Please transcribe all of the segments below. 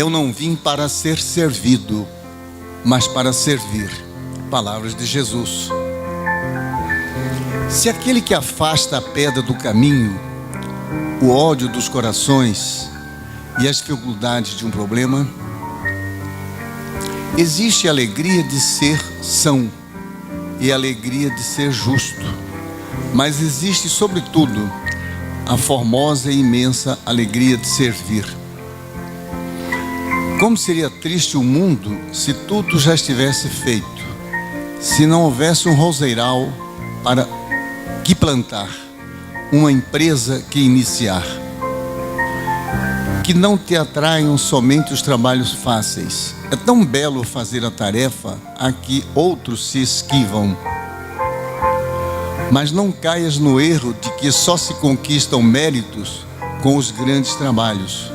Eu não vim para ser servido, mas para servir. Palavras de Jesus. Se aquele que afasta a pedra do caminho, o ódio dos corações e as dificuldades de um problema, existe a alegria de ser são e a alegria de ser justo, mas existe sobretudo a formosa e imensa alegria de servir. Como seria triste o mundo se tudo já estivesse feito, se não houvesse um roseiral para que plantar, uma empresa que iniciar. Que não te atraiam somente os trabalhos fáceis. É tão belo fazer a tarefa a que outros se esquivam. Mas não caias no erro de que só se conquistam méritos com os grandes trabalhos.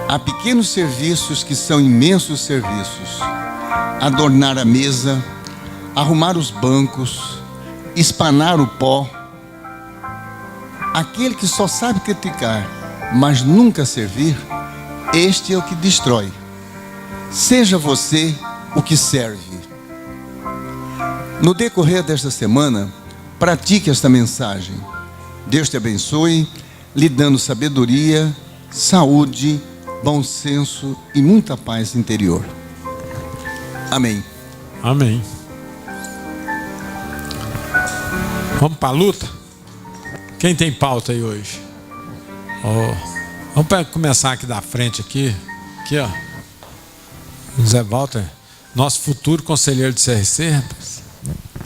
Há pequenos serviços que são imensos serviços. Adornar a mesa, arrumar os bancos, espanar o pó. Aquele que só sabe criticar, mas nunca servir, este é o que destrói. Seja você o que serve. No decorrer desta semana, pratique esta mensagem. Deus te abençoe, lhe dando sabedoria, saúde, bom senso e muita paz interior. Amém. Amém. Vamos para a luta? Quem tem pauta aí hoje? Vamos começar aqui da frente aqui. Aqui, ó. Zé Walter, nosso futuro conselheiro de CRC, rapaz.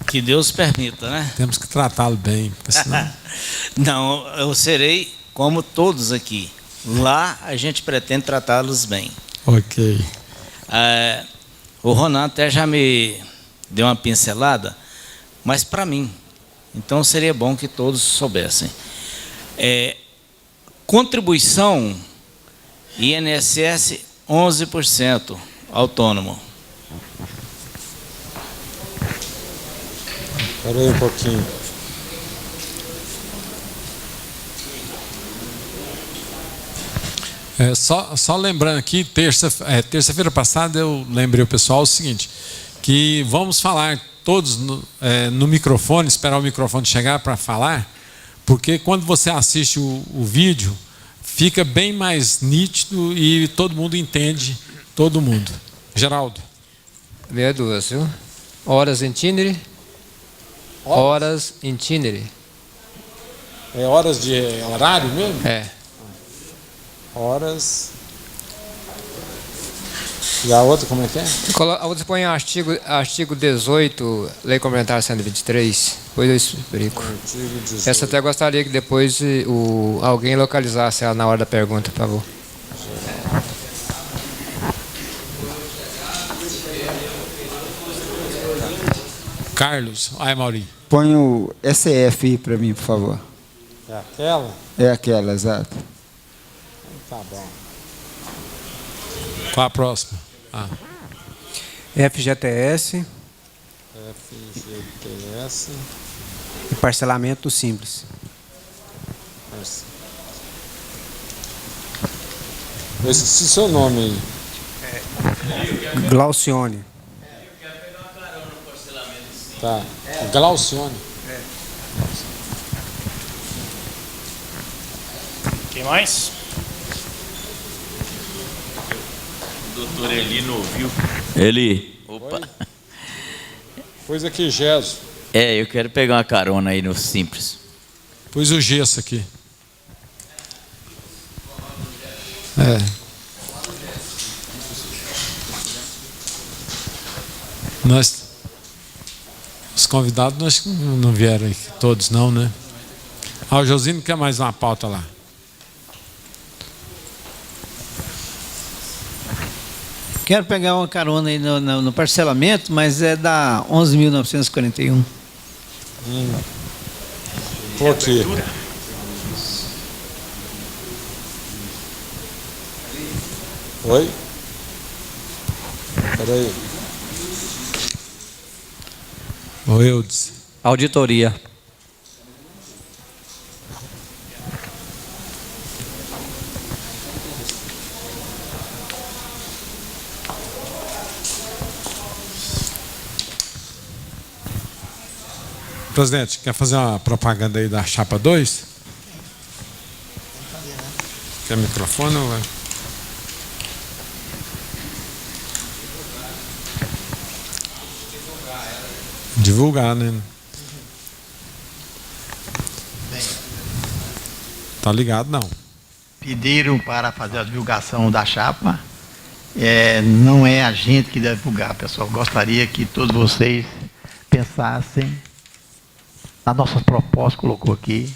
Que Deus permita, né? Temos que tratá-lo bem, senão... Não, eu serei como todos aqui. Lá a gente pretende tratá-los bem. Ok. O Ronan até já me deu uma pincelada, mas para mim. Então seria bom que todos soubessem. Contribuição INSS 11%, autônomo. Espera aí um pouquinho. Só lembrando aqui, terça-feira passada eu lembrei o pessoal o seguinte, que vamos falar todos no microfone, esperar o microfone chegar para falar, porque quando você assiste o vídeo, fica bem mais nítido e todo mundo entende, todo mundo. Geraldo. Meia duas, viu? Horas itinere. Horas itinere. É horas de horário mesmo? É. Horas. E a outra como é que é? A outra põe artigo 18, Lei Complementar 123. Depois eu explico. Essa até gostaria que depois alguém localizasse ela na hora da pergunta, por favor. Carlos. Ai, Maurinho. Põe o SF aí para mim, por favor. É aquela? É aquela, exato. Tá bom. Qual a próxima? FGTS. FGTS. E parcelamento simples. Eu esqueci seu nome aí. Glaucione. Tá. Glaucione. Quem mais? O doutor Elino ouviu. Eli. Opa. Pois aqui, Gesso. Eu quero pegar uma carona aí no Simples. Pus o gesso aqui. Os convidados não vieram aqui, todos não, né? O Josino quer mais uma pauta lá. Quero pegar uma carona aí no parcelamento, mas é da 11.941. Por quê? Oi? Peraí. Oi, Eudes. Auditoria. Presidente, quer fazer uma propaganda aí da chapa 2? Quer microfone ou vai? Divulgar, né? Tá ligado, não? Pediram para fazer a divulgação da chapa. Não é a gente que deve divulgar, pessoal. Gostaria que todos vocês pensassem nas nossas propostas, colocou aqui.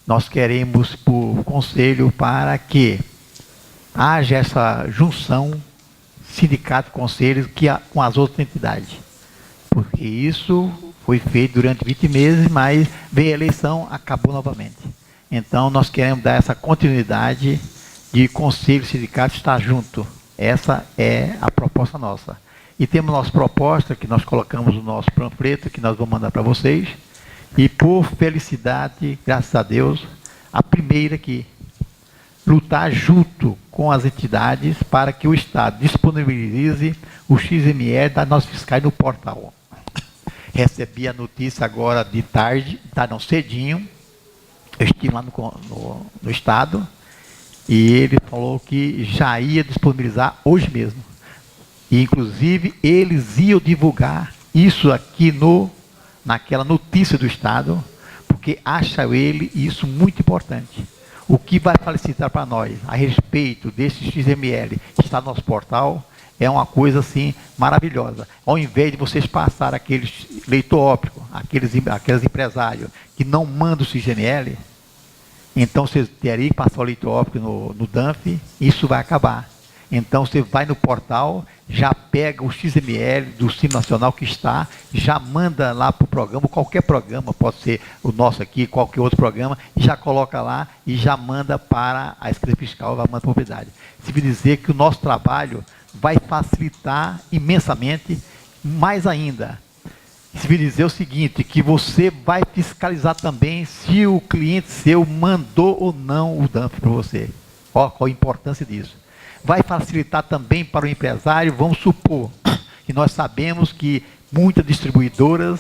Nós queremos por conselho para que haja essa junção sindicato-conselho com as outras entidades. Porque isso foi feito durante 20 meses, mas veio a eleição, acabou novamente. Então, nós queremos dar essa continuidade de conselho sindicato estar junto. Essa é a proposta nossa. E temos nossa proposta, que nós colocamos no nosso panfleto, que nós vamos mandar para vocês. E, por felicidade, graças a Deus, a primeira aqui, lutar junto com as entidades para que o Estado disponibilize o XML das notas fiscais no portal. Recebi a notícia agora de tarde, cedinho. Eu estive lá no Estado e ele falou que já ia disponibilizar hoje mesmo. E, inclusive, eles iam divulgar isso aqui naquela notícia do Estado, porque acha ele isso muito importante. O que vai facilitar para nós a respeito desse XML que está no nosso portal é uma coisa assim maravilhosa. Ao invés de vocês passar aqueles leitor óptico, aqueles empresários que não mandam o XML, então vocês teriam que passar o leitor óptico no DANF, isso vai acabar. Então você vai no portal, já pega o XML do Simples Nacional que está, já manda lá para o programa, qualquer programa, pode ser o nosso aqui, qualquer outro programa, e já coloca lá e já manda para a escrita fiscal, vai mandar para a propriedade. Isso quer dizer que o nosso trabalho vai facilitar imensamente, mais ainda. Isso quer dizer o seguinte, que você vai fiscalizar também se o cliente seu mandou ou não o DANF para você. Olha qual a importância disso. Vai facilitar também para o empresário, vamos supor que nós sabemos que muitas distribuidoras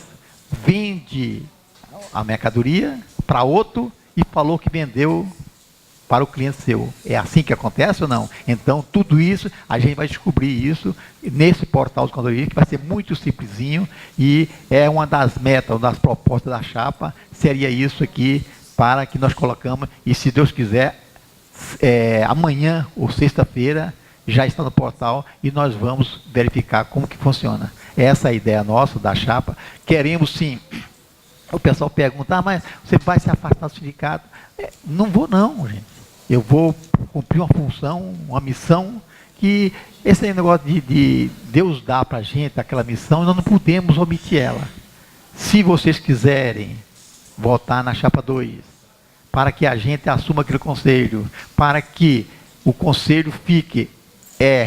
vendem a mercadoria para outro e falou que vendeu para o cliente seu. É assim que acontece ou não? Então, tudo isso, a gente vai descobrir isso nesse portal de contadoria, que vai ser muito simplesinho e é uma das metas, uma das propostas da chapa, seria isso aqui, para que nós colocamos, e se Deus quiser, amanhã ou sexta-feira já está no portal e nós vamos verificar como que funciona. Essa é a ideia nossa da chapa. Queremos sim. O pessoal pergunta, mas você vai se afastar do sindicato? Não vou não, gente. Eu vou cumprir uma função, uma missão que esse negócio de Deus dá para a gente aquela missão, nós não podemos omitir ela. Se vocês quiserem votar na chapa 2, para que a gente assuma aquele conselho, para que o conselho fique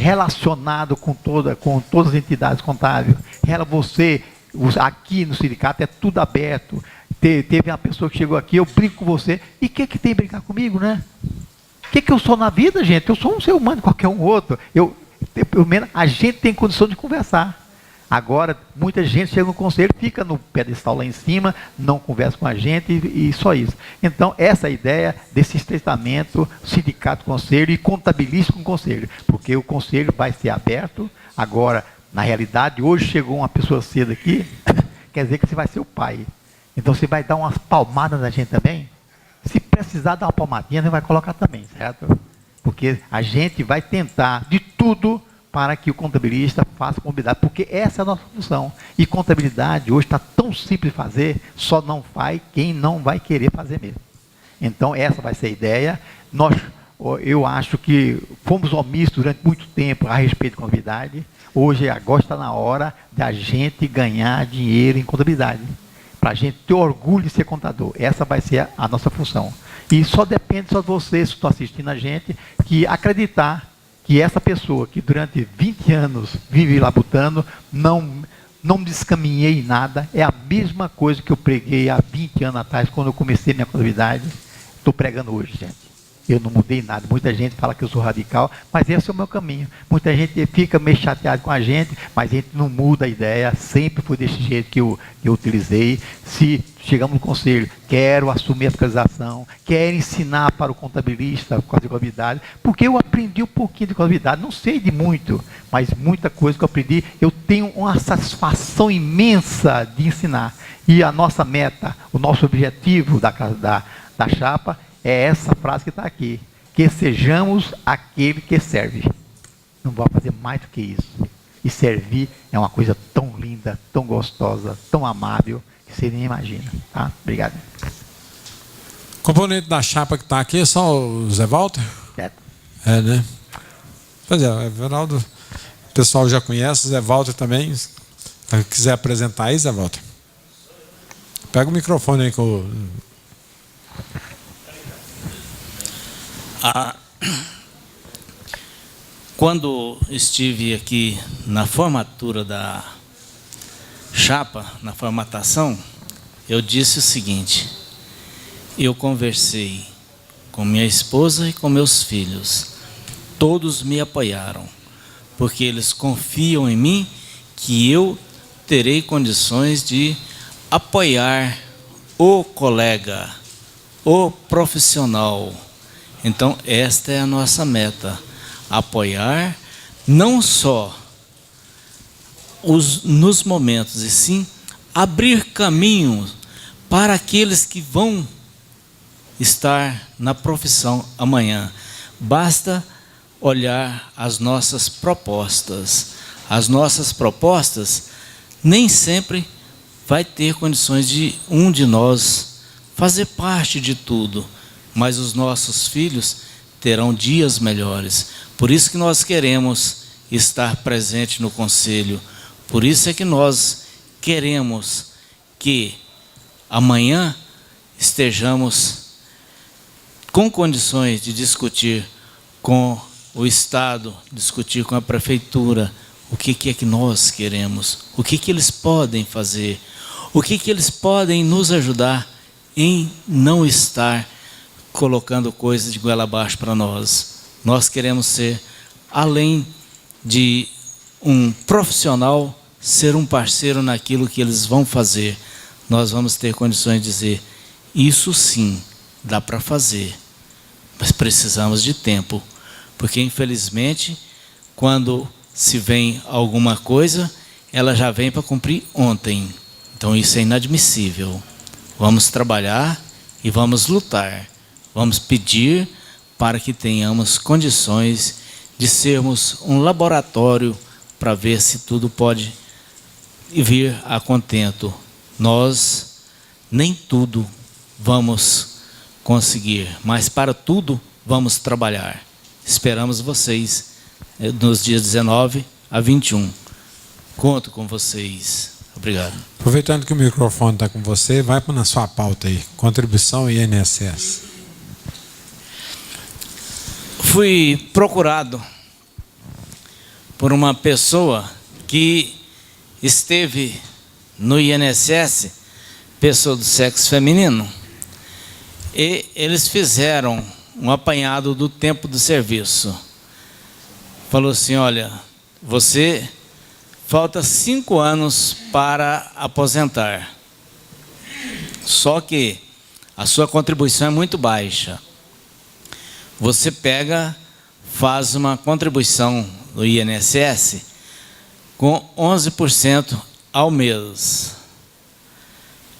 relacionado com todas as entidades contábeis. Aqui no sindicato é tudo aberto. Teve uma pessoa que chegou aqui, eu brinco com você. E o que tem brincar comigo, né? O que eu sou na vida, gente? Eu sou um ser humano, qualquer um outro. Pelo menos a gente tem condição de conversar. Agora, muita gente chega no conselho, fica no pedestal lá em cima, não conversa com a gente e só isso. Então, essa é a ideia desse estreitamento sindicato-conselho e contabilístico com o conselho, porque o conselho vai ser aberto. Agora, na realidade, hoje chegou uma pessoa cedo aqui, quer dizer que você vai ser o pai. Então, você vai dar umas palmadas na gente também. Se precisar dar uma palmadinha, você vai colocar também, certo? Porque a gente vai tentar de tudo para que o contabilista faça contabilidade, porque essa é a nossa função. E contabilidade hoje está tão simples de fazer, só não faz quem não vai querer fazer mesmo. Então, essa vai ser a ideia. Eu acho que fomos omissos durante muito tempo a respeito de contabilidade. Hoje, agora está na hora da gente ganhar dinheiro em contabilidade, para a gente ter orgulho de ser contador. Essa vai ser a nossa função. E só depende de vocês que estão assistindo a gente, que acreditar que essa pessoa que durante 20 anos vive labutando, não descaminhei nada, é a mesma coisa que eu preguei há 20 anos atrás, quando eu comecei minha contabilidade, estou pregando hoje, gente. Eu não mudei nada. Muita gente fala que eu sou radical, mas esse é o meu caminho. Muita gente fica meio chateada com a gente, mas a gente não muda a ideia. Sempre foi desse jeito que eu utilizei. Se chegamos no conselho, quero assumir a fiscalização, quero ensinar para o contabilista com a contabilidade, porque eu aprendi um pouquinho de contabilidade. Não sei de muito, mas muita coisa que eu aprendi, eu tenho uma satisfação imensa de ensinar. E a nossa meta, o nosso objetivo da chapa é essa frase que está aqui: que sejamos aquele que serve. Não vou fazer mais do que isso. E servir é uma coisa tão linda, tão gostosa, tão amável, que você nem imagina. Tá? Obrigado. Componente da chapa que está aqui é só o Zé Walter? Certo. É, né? Pois é, o Everaldo, o pessoal já conhece, o Zé Walter também. Se quiser apresentar aí, Zé Walter. Pega o microfone aí com o... Quando estive aqui na formatura da chapa, na formatação, eu disse o seguinte: eu conversei com minha esposa e com meus filhos. Todos me apoiaram, porque eles confiam em mim que eu terei condições de apoiar o colega, o profissional. Então, esta é a nossa meta: apoiar não só nos momentos, e sim abrir caminho para aqueles que vão estar na profissão amanhã. Basta olhar as nossas propostas. As nossas propostas nem sempre vai ter condições de um de nós fazer parte de tudo, mas os nossos filhos terão dias melhores. Por isso que nós queremos estar presente no conselho. Por isso é que nós queremos que amanhã estejamos com condições de discutir com o Estado, discutir com a Prefeitura o que é que nós queremos, o que eles podem fazer, o que eles podem nos ajudar em não estar colocando coisas de goela abaixo para nós. Nós queremos ser, além de um profissional, ser um parceiro naquilo que eles vão fazer. Nós vamos ter condições de dizer: isso sim, dá para fazer, mas precisamos de tempo, porque infelizmente, quando se vem alguma coisa, ela já vem para cumprir ontem. Então isso é inadmissível. Vamos trabalhar e vamos lutar. Vamos pedir para que tenhamos condições de sermos um laboratório para ver se tudo pode vir a contento. Nós nem tudo vamos conseguir, mas para tudo vamos trabalhar. Esperamos vocês nos dias 19 a 21. Conto com vocês. Obrigado. Aproveitando que o microfone está com você, vai na sua pauta aí. Contribuição e INSS. Fui procurado por uma pessoa que esteve no INSS, pessoa do sexo feminino, e eles fizeram um apanhado do tempo do serviço. Falou assim: olha, você falta 5 anos para aposentar, só que a sua contribuição é muito baixa. Você pega, faz uma contribuição no INSS com 11% ao mês.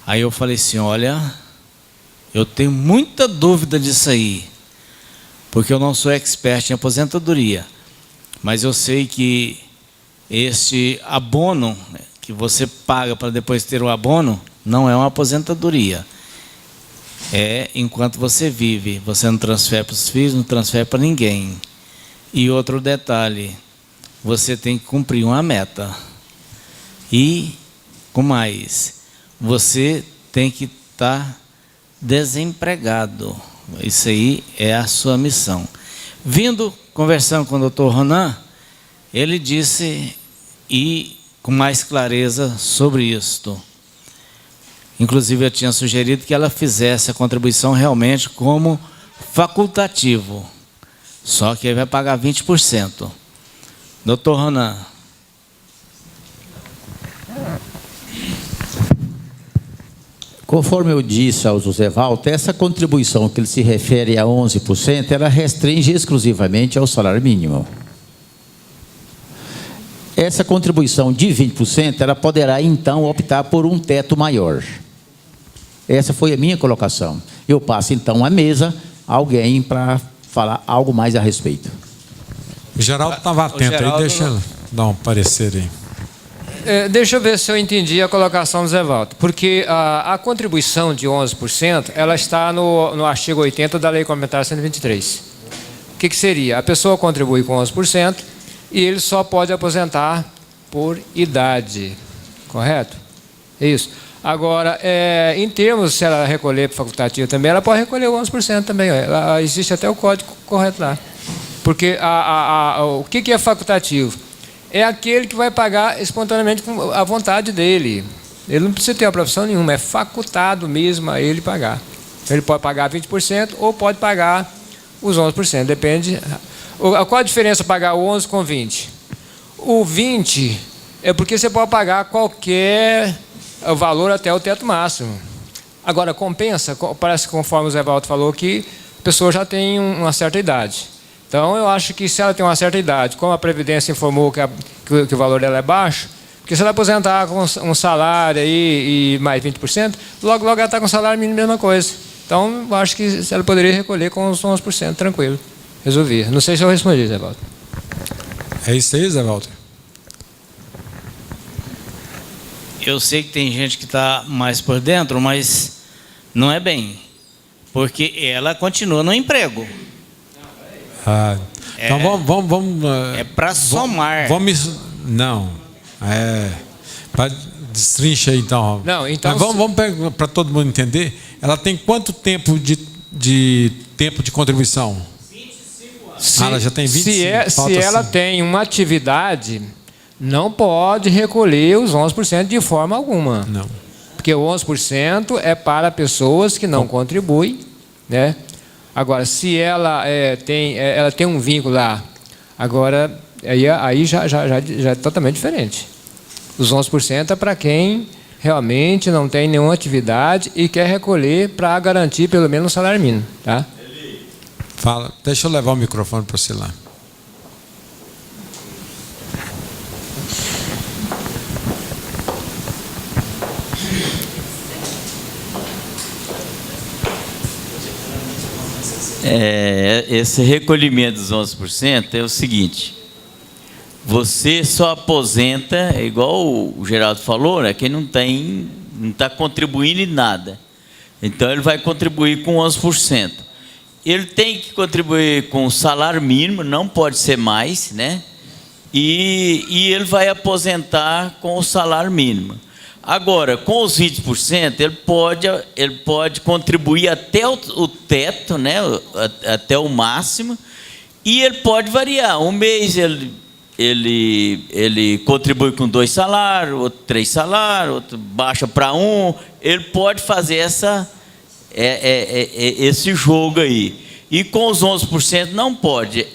Aí eu falei assim: olha, eu tenho muita dúvida disso aí, porque eu não sou expert em aposentadoria, mas eu sei que este abono que você paga para depois ter o abono não é uma aposentadoria. É enquanto você vive, você não transfere para os filhos, não transfere para ninguém. E outro detalhe, você tem que cumprir uma meta. E, com mais, você tem que estar desempregado. Isso aí é a sua missão. Vindo, conversando com o Dr. Ronan, ele disse, e com mais clareza sobre isto. Inclusive, eu tinha sugerido que ela fizesse a contribuição realmente como facultativo. Só que ele vai pagar 20%. Doutor Ronan. Conforme eu disse ao José Walter, essa contribuição que ele se refere a 11%, ela restringe exclusivamente ao salário mínimo. Essa contribuição de 20%, ela poderá então optar por um teto maior. Essa foi a minha colocação. Eu passo então à mesa alguém para falar algo mais a respeito. O Geraldo estava atento Geraldo, aí, deixa eu dar um parecer aí. Deixa eu ver se eu entendi a colocação do Zé Walter. Porque a contribuição de 11%, ela está no artigo 80 da Lei Complementar 123. O que seria? A pessoa contribui com 11% e ele só pode aposentar por idade. Correto? É isso. Agora, em termos, se ela recolher facultativo também, ela pode recolher 11% também. Existe até o código correto lá. Porque o que é facultativo? É aquele que vai pagar espontaneamente com a vontade dele. Ele não precisa ter uma profissão nenhuma, é facultado mesmo a ele pagar. Ele pode pagar 20% ou pode pagar os 11%, depende. Qual a diferença pagar o 11 com 20? O 20 é porque você pode pagar qualquer valor até o teto máximo. Agora, compensa, parece que conforme o Zé Walter falou que a pessoa já tem uma certa idade. Então, eu acho que se ela tem uma certa idade, como a Previdência informou que o valor dela é baixo, porque se ela aposentar com um salário aí e mais 20%, logo ela está com salário mínimo, mesma coisa. Então, eu acho que ela poderia recolher com os 11%, tranquilo. Resolvi. Não sei se eu respondi, Zé Walter. É isso aí, Zé Walter? Eu sei que tem gente que está mais por dentro, mas não é bem. Porque ela continua no emprego. Então vamos é para somar. Não. Destrincha aí então. Não, então vamos para todo mundo entender. Ela tem quanto tempo de contribuição? 25 anos. Ela já tem 25. Se ela tem uma atividade, não pode recolher os 11% de forma alguma. Não. Porque o 11% é para pessoas que não contribuem, né? Agora, se ela tem um vínculo lá, agora aí já é totalmente diferente. Os 11% é para quem realmente não tem nenhuma atividade e quer recolher para garantir pelo menos o salário mínimo, tá? Fala, deixa eu levar o microfone para você lá. Esse recolhimento dos 11% é o seguinte: você só aposenta, igual o Geraldo falou, né, quem não está contribuindo em nada. Então ele vai contribuir com 11%. Ele tem que contribuir com o salário mínimo, não pode ser mais, né? E ele vai aposentar com o salário mínimo. Agora, com os 20%, ele pode contribuir até o teto, né, até o máximo, e ele pode variar. Um mês ele contribui com 2 salários, outro 3 salários, outro baixa para 1. Ele pode fazer esse jogo aí. E com os 11% não pode.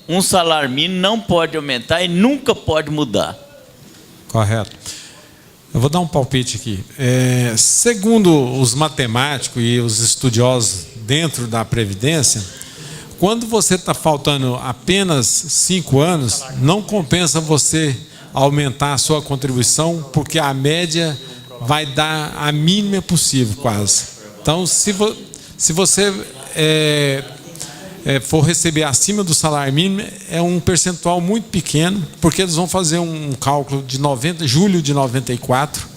Um salário mínimo não pode aumentar e nunca pode mudar. Correto. Eu vou dar um palpite aqui. Segundo os matemáticos e os estudiosos dentro da Previdência, quando você está faltando apenas 5 anos, não compensa você aumentar a sua contribuição, porque a média vai dar a mínima possível, quase. Então, se você for receber acima do salário mínimo, é um percentual muito pequeno, porque eles vão fazer um cálculo de julho de 94,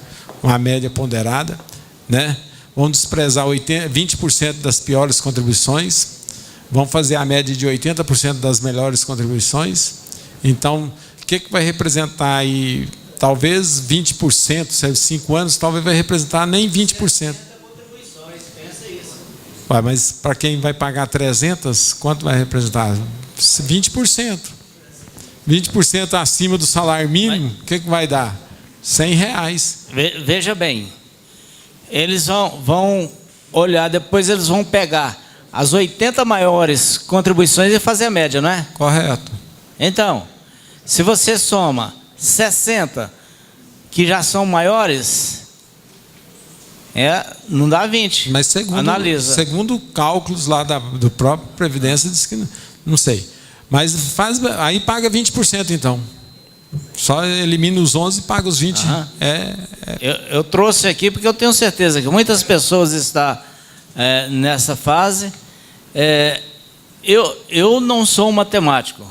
uma média ponderada, né? Vão desprezar 20% das piores contribuições, vão fazer a média de 80% das melhores contribuições. Então, o que vai representar aí? Talvez 20%, se é 5 anos, talvez vai representar nem 20%. Mas para quem vai pagar 300, quanto vai representar? 20%. 20% acima do salário mínimo, o que vai dar? R$100. Veja bem, eles vão olhar, depois eles vão pegar as 80 maiores contribuições e fazer a média, não é? Correto. Então, se você soma 60 que já são maiores, não dá 20. Mas segundo cálculos lá do próprio Previdência, diz que não sei. Mas aí paga 20% então. Só elimina os 11 e paga os 20. Eu trouxe aqui porque eu tenho certeza que muitas pessoas estão nessa fase. Eu não sou um matemático,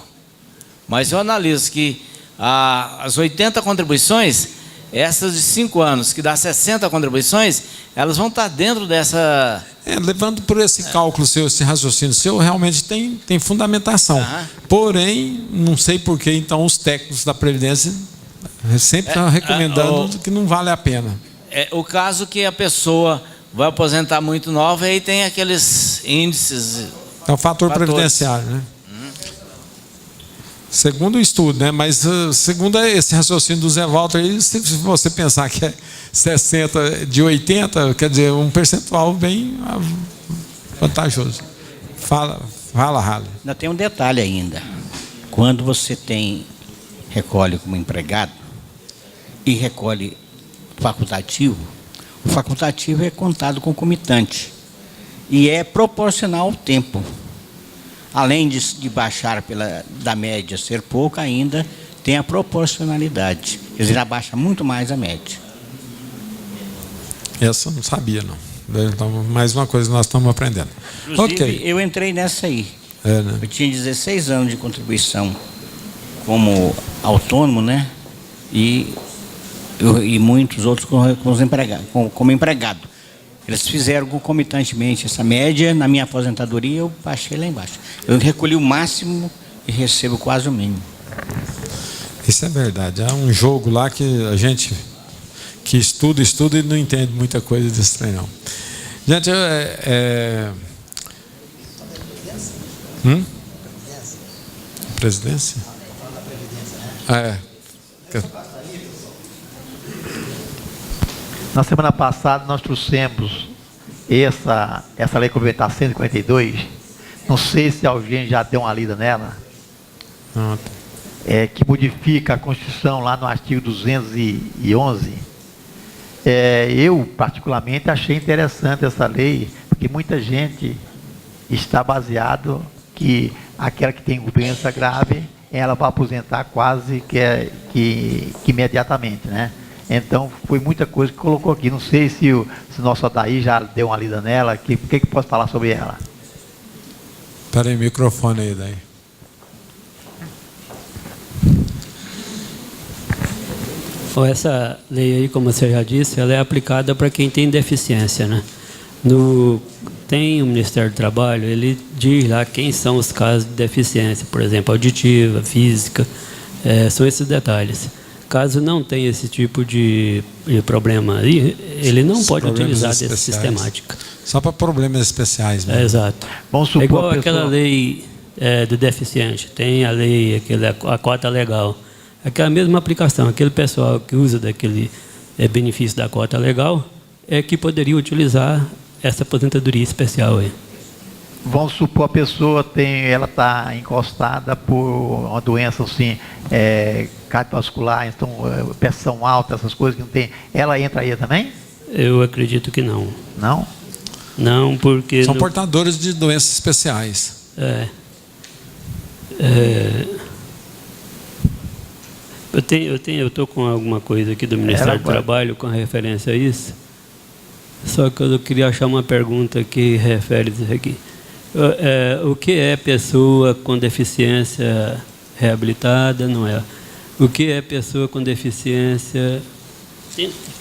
mas eu analiso que as 80 contribuições, essas de 5 anos, que dá 60 contribuições, elas vão estar dentro dessa... levando por esse cálculo seu, esse raciocínio seu, realmente tem fundamentação. Porém, não sei por que, então, os técnicos da Previdência sempre estão recomendando que não vale a pena. O caso que a pessoa vai aposentar muito nova e aí tem aqueles índices... É o fator previdenciário, né? Segundo o estudo, né? Mas segundo esse raciocínio do Zé Walter, se você pensar que é 60 de 80, quer dizer, um percentual bem vantajoso. Fala, Rale. Ainda tem um detalhe ainda. Quando você recolhe como empregado e recolhe facultativo, o facultativo é contado concomitante e é proporcional ao tempo. Além de baixar da média ser pouco, ainda tem a proporcionalidade. Quer dizer, abaixa muito mais a média. Essa eu não sabia, não. Então, mais uma coisa que nós estamos aprendendo. Inclusive, eu entrei nessa aí. Né? Eu tinha 16 anos de contribuição como autônomo, né? E muitos outros como empregado. Eles fizeram concomitantemente essa média. Na minha aposentadoria, eu baixei lá embaixo. Eu recolhi o máximo e recebo quase o mínimo. Isso é verdade. Há um jogo lá que a gente que estuda e não entende muita coisa desse trem, não. Gente, Previdência? Na semana passada nós trouxemos essa lei complementar 152. Não sei se alguém já deu uma lida nela. Que modifica a Constituição lá no artigo 211. Eu, particularmente, achei interessante essa lei, porque muita gente está baseado que aquela que tem doença grave, ela vai aposentar quase que imediatamente, né? Então, foi muita coisa que colocou aqui. Não sei se o nosso Adair já deu uma lida nela. O que posso falar sobre ela? Espera aí, microfone aí, daí. Essa lei aí, como você já disse, ela é aplicada para quem tem deficiência, né? Tem o Ministério do Trabalho, ele diz lá quem são os casos de deficiência, por exemplo, auditiva, física, são esses detalhes. Caso não tenha esse tipo de problema aí, ele não pode utilizar dessa sistemática. Só para problemas especiais mesmo. Exato. É igual aquela lei do deficiente, tem a lei, a cota legal. Aquela mesma aplicação, aquele pessoal que usa daquele benefício da cota legal é que poderia utilizar essa aposentadoria especial aí. Vamos supor a pessoa ela está encostada por uma doença assim, cardiovascular, então pressão alta, essas coisas que não tem. Ela entra aí também? Eu acredito que não. Não? Não, porque... São portadores de doenças especiais. Eu estou com alguma coisa aqui do Ministério do Trabalho com referência a isso. Só que eu queria achar uma pergunta que refere isso aqui. O que é pessoa com deficiência reabilitada? Não é. O que é pessoa com deficiência...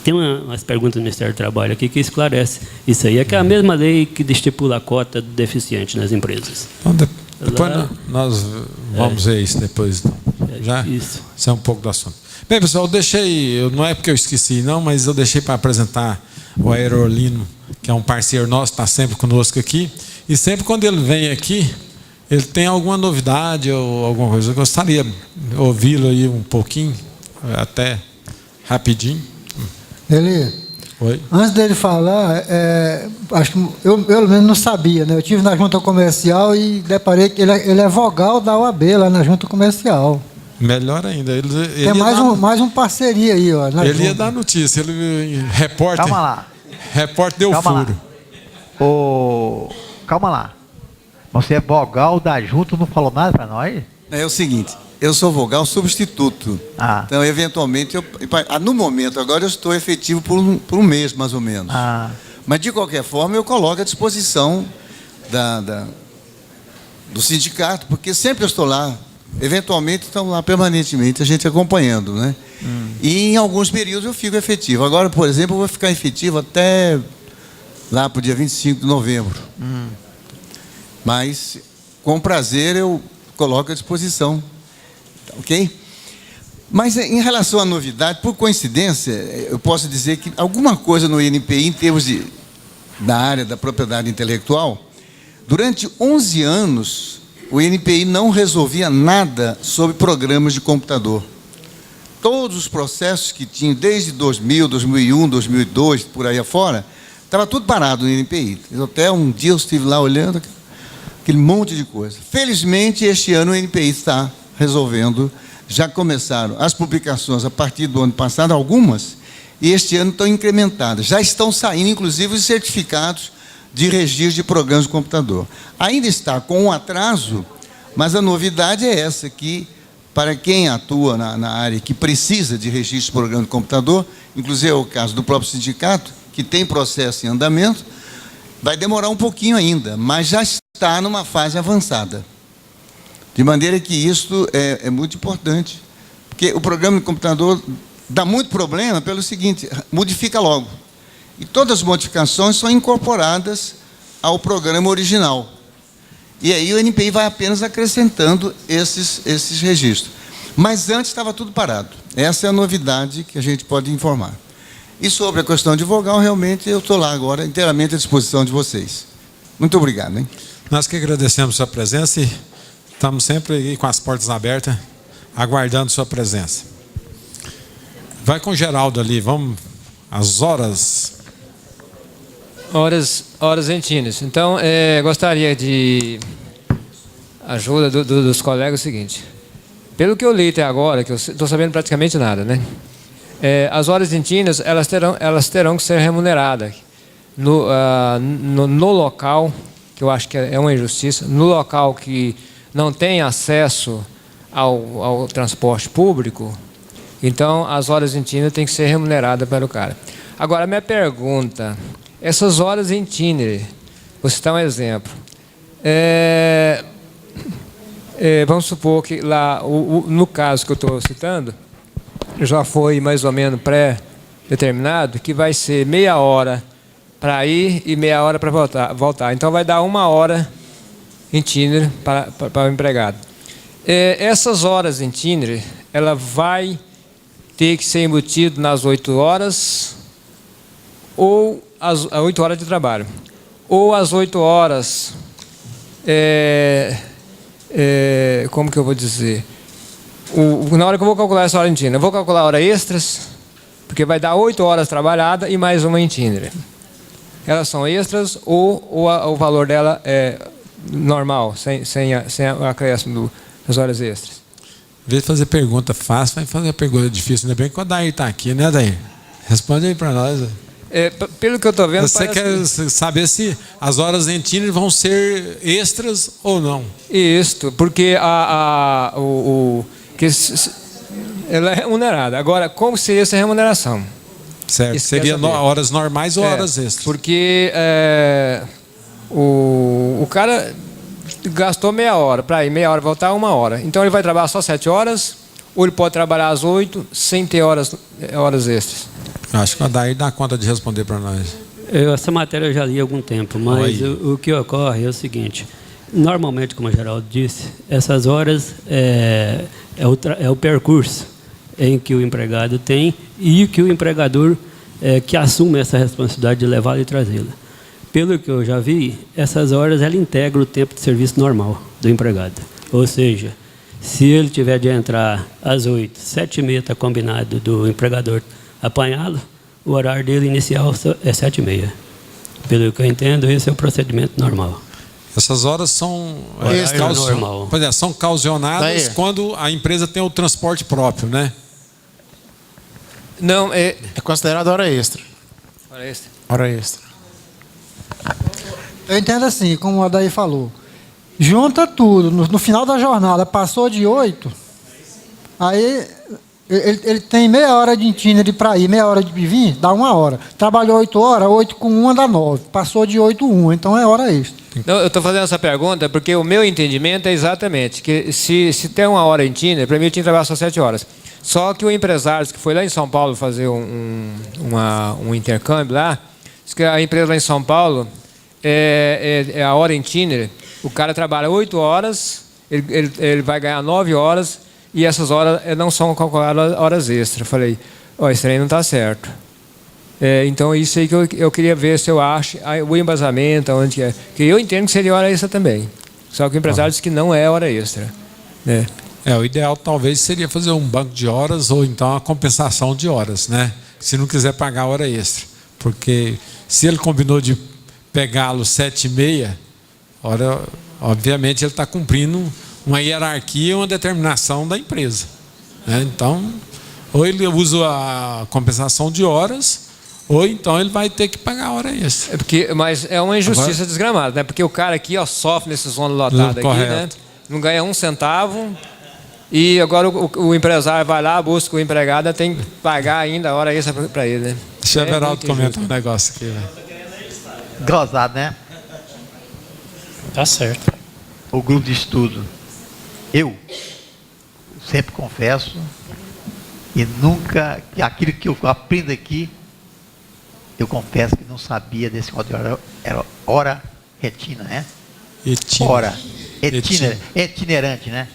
Tem umas perguntas do Ministério do Trabalho aqui que esclarece isso aí. É que é a mesma lei que estipula a cota do deficiente nas empresas. Então, depois nós vamos ver isso depois. Então. Isso é um pouco do assunto. Bem, pessoal, eu deixei, não é porque eu esqueci não, mas eu deixei para apresentar o Aerolino, que é um parceiro nosso, está sempre conosco aqui. E sempre quando ele vem aqui, ele tem alguma novidade ou alguma coisa. Eu gostaria de ouvi-lo aí um pouquinho, até rapidinho. Ele, Oi. Antes dele falar, acho que eu pelo menos não sabia, né? Eu estive na junta comercial e deparei que ele é vogal da OAB lá na junta comercial. Melhor ainda. Ele tem mais um parceria aí, ó. Ele ia dar notícia, ele repórter. Calma lá. Repórter deu furo. Calma lá. Você é vogal da junta, não falou nada para nós? É o seguinte, eu sou vogal substituto. Então, eventualmente, no momento agora eu estou efetivo por um mês, mais ou menos. Mas, de qualquer forma, eu coloco à disposição do sindicato, porque sempre eu estou lá. Eventualmente, estão lá permanentemente, a gente acompanhando, né? E em alguns períodos eu fico efetivo. Agora, por exemplo, eu vou ficar efetivo até lá para o dia 25 de novembro. Mas, com prazer, eu coloco à disposição. Ok? Mas, em relação à novidade, por coincidência, eu posso dizer que alguma coisa no INPI, em termos da área da propriedade intelectual, durante 11 anos, o INPI não resolvia nada sobre programas de computador. Todos os processos que tinham desde 2000, 2001, 2002, por aí afora, estava tudo parado no INPI. Até um dia eu estive lá olhando aquele monte de coisa. Felizmente, este ano o INPI está resolvendo. Já começaram as publicações a partir do ano passado, algumas, e este ano estão incrementadas. Já estão saindo, inclusive, os certificados de registro de programas de computador. Ainda está com um atraso, mas a novidade é essa, que para quem atua na área que precisa de registro de programa de computador, inclusive é o caso do próprio sindicato, que tem processo em andamento, vai demorar um pouquinho ainda, mas já está numa fase avançada. De maneira que isso é muito importante, porque o programa de computador dá muito problema pelo seguinte, modifica logo. E todas as modificações são incorporadas ao programa original. E aí o INPI vai apenas acrescentando esses registros. Mas antes estava tudo parado. Essa é a novidade que a gente pode informar. E sobre a questão de vogal, realmente eu estou lá agora, inteiramente à disposição de vocês. Muito obrigado. Hein? Nós que agradecemos a sua presença e estamos sempre aí com as portas abertas, aguardando sua presença. Vai com o Geraldo ali, vamos às horas entinas. Então, gostaria de ajuda dos colegas o seguinte. Pelo que eu li até agora, que eu estou sabendo praticamente nada, né? As horas entinas, elas terão que ser remuneradas no local, que eu acho que é uma injustiça, no local que não tem acesso ao transporte público, então as horas itinerantes têm que ser remuneradas pelo cara. Agora, minha pergunta, essas horas itinerantes, vou citar um exemplo. Vamos supor que lá, no caso que eu estou citando, já foi mais ou menos pré-determinado, que vai ser meia hora para ir e meia hora para voltar. Então, vai dar 1 hora itinerante para o empregado. Essas horas itinerante, ela vai ter que ser embutido nas 8 horas ou as 8 horas de trabalho. Ou as 8 horas, como que eu vou dizer? Na hora que eu vou calcular essa hora itinerante, eu vou calcular hora extras, porque vai dar 8 horas trabalhada e mais uma itinerante. Elas são extras ou o valor dela é normal, sem acréscimo das horas extras? Em vez de fazer pergunta fácil, vai fazer pergunta difícil. Ainda bem que o Adair está aqui, né, Adair? Responde aí para nós. Pelo que eu estou vendo... Você quer saber se as horas itinerantes vão ser extras ou não? Isso, porque ela é remunerada. Agora, como seria essa remuneração? Certo, seria horas normais ou horas extras? Porque o cara gastou meia hora para ir, meia hora voltar, 1 hora. Então ele vai trabalhar só 7 horas, ou ele pode trabalhar às 8 sem ter horas extras. Acho que o Adair dá conta de responder para nós. Essa matéria eu já li há algum tempo, mas o que ocorre é o seguinte. Normalmente, como o Geraldo disse, essas horas é o percurso em que o empregado tem e que o empregador que assume essa responsabilidade de levá-la e trazê-la. Pelo que eu já vi, essas horas ela integra o tempo de serviço normal do empregado. Ou seja, se ele tiver de entrar às 8, 7h30 está combinado do empregador apanhá-lo, o horário dele inicial é 7h30. Pelo que eu entendo, esse é o procedimento normal. Essas horas são normal. Pois é, são causionadas Daí. quando a empresa tem o transporte próprio, né? Não, É considerado hora extra. Hora extra. Hora extra. Eu entendo assim, como o Adair falou. Junta tudo. No final da jornada, passou de 8, aí ele tem meia hora de itinerário para ir, meia hora de vir, dá 1 hora. Trabalhou 8 horas, 8 com 1 dá 9. Passou de 8 1, então é hora extra. Não, eu estou fazendo essa pergunta porque o meu entendimento é exatamente que se tem 1 hora em itinerário, para mim eu tinha que trabalhar só 7 horas. Só que o empresário que foi lá em São Paulo fazer um intercâmbio lá, disse que a empresa lá em São Paulo é a hora em itinerário, o cara trabalha 8 horas, ele vai ganhar 9 horas e essas horas não são calculadas horas extras. Eu falei, isso aí não está certo. Então, isso aí que eu queria ver se eu acho o embasamento, onde é. Porque eu entendo que seria hora extra também. Só que o empresário disse que não é hora extra. Né? O ideal talvez seria fazer um banco de horas ou então uma compensação de horas, né? Se não quiser pagar hora extra. Porque se ele combinou de pegá-lo 7h30, obviamente ele está cumprindo uma hierarquia e uma determinação da empresa. Né? Então, ou ele usa a compensação de horas, ou então ele vai ter que pagar a hora extra. Mas é uma injustiça desgramada, né? Porque o cara aqui sofre nesse zona lotada aqui, né? Não ganha 1 centavo, e agora o empresário vai lá, busca o empregado, tem que pagar ainda a hora extra para ele, né? Deixa o Everaldo comentar um negócio aqui. Gozado, né? Tá certo. O grupo de estudo. Eu sempre confesso e nunca, aquilo que eu aprendo aqui, eu confesso que não sabia desse código. Era hora retina, né? Hora. Itinerante, né?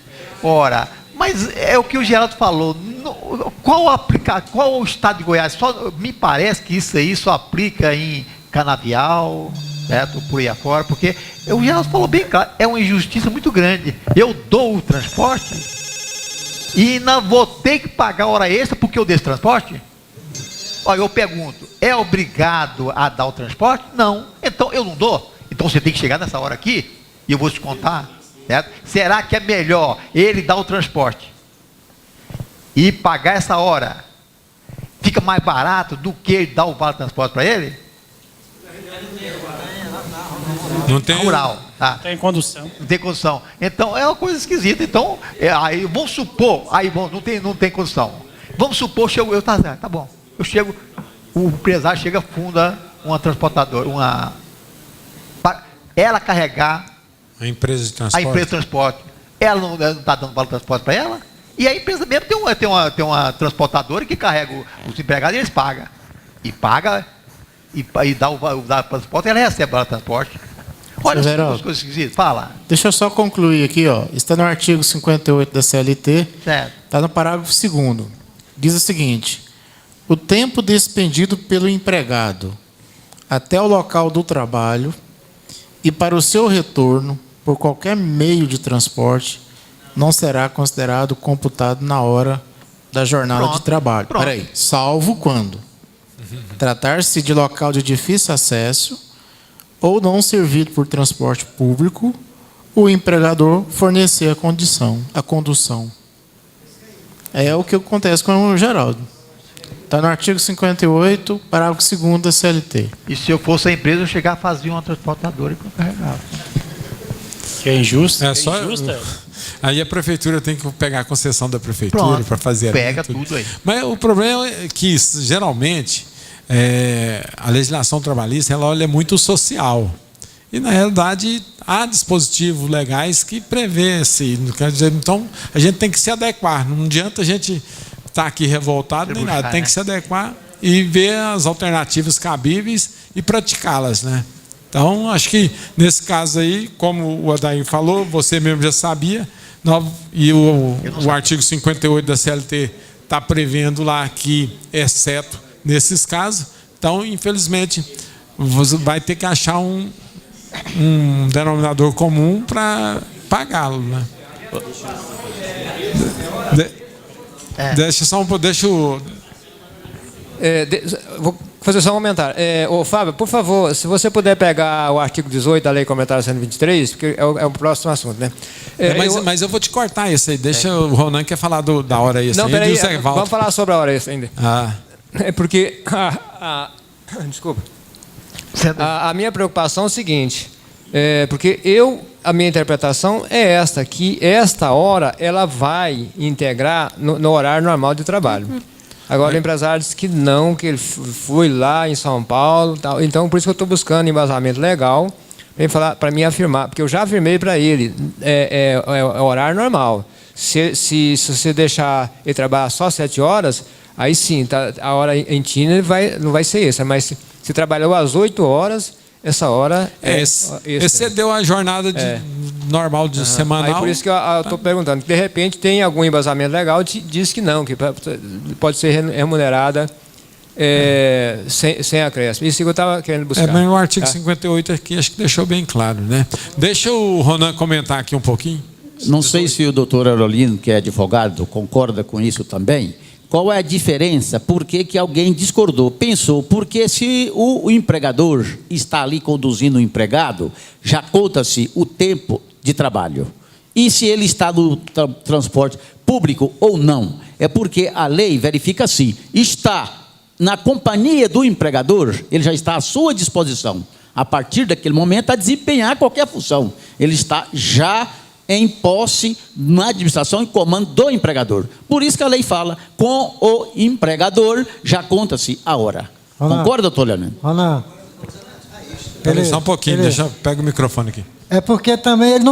Hora. Mas é o que o Geraldo falou. Qual o estado de Goiás? Me parece que isso aí só aplica em Canavial, certo? Por aí afora, porque o Geraldo falou bem claro, é uma injustiça muito grande. Eu dou o transporte e não vou ter que pagar hora extra porque eu dei esse transporte? Olha, eu pergunto, é obrigado a dar o transporte? Não. Então eu não dou. Então você tem que chegar nessa hora aqui e eu vou te contar, certo? Será que é melhor ele dar o transporte e pagar essa hora? Fica mais barato do que ele dar o vale transporte para ele? Não tem rural, tá? Não tem condução. Não tem condução. Então é uma coisa esquisita. Então, aí vamos supor, não tem condução. Vamos supor, tá bom. Eu chego, o empresário chega, funda uma transportadora, ela carregar a empresa de transporte. Ela não está dando valor de transporte para ela, e a empresa mesmo tem uma transportadora que carrega os empregados e eles pagam. E dá o transporte, ela recebe o valor de transporte. Olha as coisas esquisitas. Fala. Deixa eu só concluir aqui, está no artigo 58 da CLT, está no parágrafo 2º. Diz o seguinte: o tempo despendido pelo empregado até o local do trabalho e para o seu retorno por qualquer meio de transporte não será considerado computado na hora da jornada de trabalho. Peraí, salvo quando tratar-se de local de difícil acesso ou não servido por transporte público, o empregador fornecer a condução. É o que acontece com o Geraldo. Está no artigo 58, parágrafo 2º da CLT. E se eu fosse a empresa, eu chegava a fazer uma transportadora e carregava. Que é injusto? Injusta. Aí a prefeitura tem que pegar a concessão da prefeitura para fazer. Pega tudo aí. Mas o problema é que, geralmente, a legislação trabalhista ela é muito social. E, na realidade, há dispositivos legais que prevê esse. Então, a gente tem que se adequar. Não adianta a gente estar aqui revoltado nem nada. Tem que se adequar e ver as alternativas cabíveis e praticá-las, né? Então, acho que, nesse caso aí, como o Adair falou, você mesmo já sabia, e o artigo 58 da CLT está prevendo lá que, exceto nesses casos, então, infelizmente, você vai ter que achar um denominador comum para pagá-lo, né? Deixa Vou fazer só um comentário. Ô, Fábio, por favor, se você puder pegar o artigo 18 da Lei Complementar 123, porque é o próximo assunto, né? Mas eu vou te cortar isso aí. Deixa o Ronan quer falar da hora extra. Não, peraí, vamos falar sobre a hora extra ainda. É porque... desculpa. A minha preocupação é o seguinte, porque a minha interpretação é esta, que esta hora ela vai integrar no horário normal de trabalho. Agora o empresário disse que não, que ele foi lá em São Paulo, tal. Então por isso que eu estou buscando embasamento legal para me afirmar, porque eu já afirmei para ele, é horário normal. Se você deixar ele trabalhar só 7 horas, aí sim, a hora em China não vai ser essa, mas se trabalhou às 8 horas, essa hora excedeu a jornada normal de semanal. Aí por isso que eu estou perguntando. De repente tem algum embasamento legal que diz que não, que pode ser remunerada sem acréscimo. Isso que eu estava querendo buscar. Mas o artigo 58 aqui acho que deixou bem claro, né? Deixa o Ronan comentar aqui um pouquinho. Não sei se o doutor Aurolino, que é advogado, concorda com isso também. Qual é a diferença? Por que alguém discordou? Pensou, porque se o empregador está ali conduzindo o empregado, já conta-se o tempo de trabalho. E se ele está no transporte público ou não? É porque a lei verifica se está na companhia do empregador, ele já está à sua disposição, a partir daquele momento, a desempenhar qualquer função. Ele está já em posse na administração e comando do empregador. Por isso que a lei fala, com o empregador já conta-se a hora. Concorda, doutor Leonardo? Ronan. Peraí, só um pouquinho, pega o microfone aqui. É porque também ele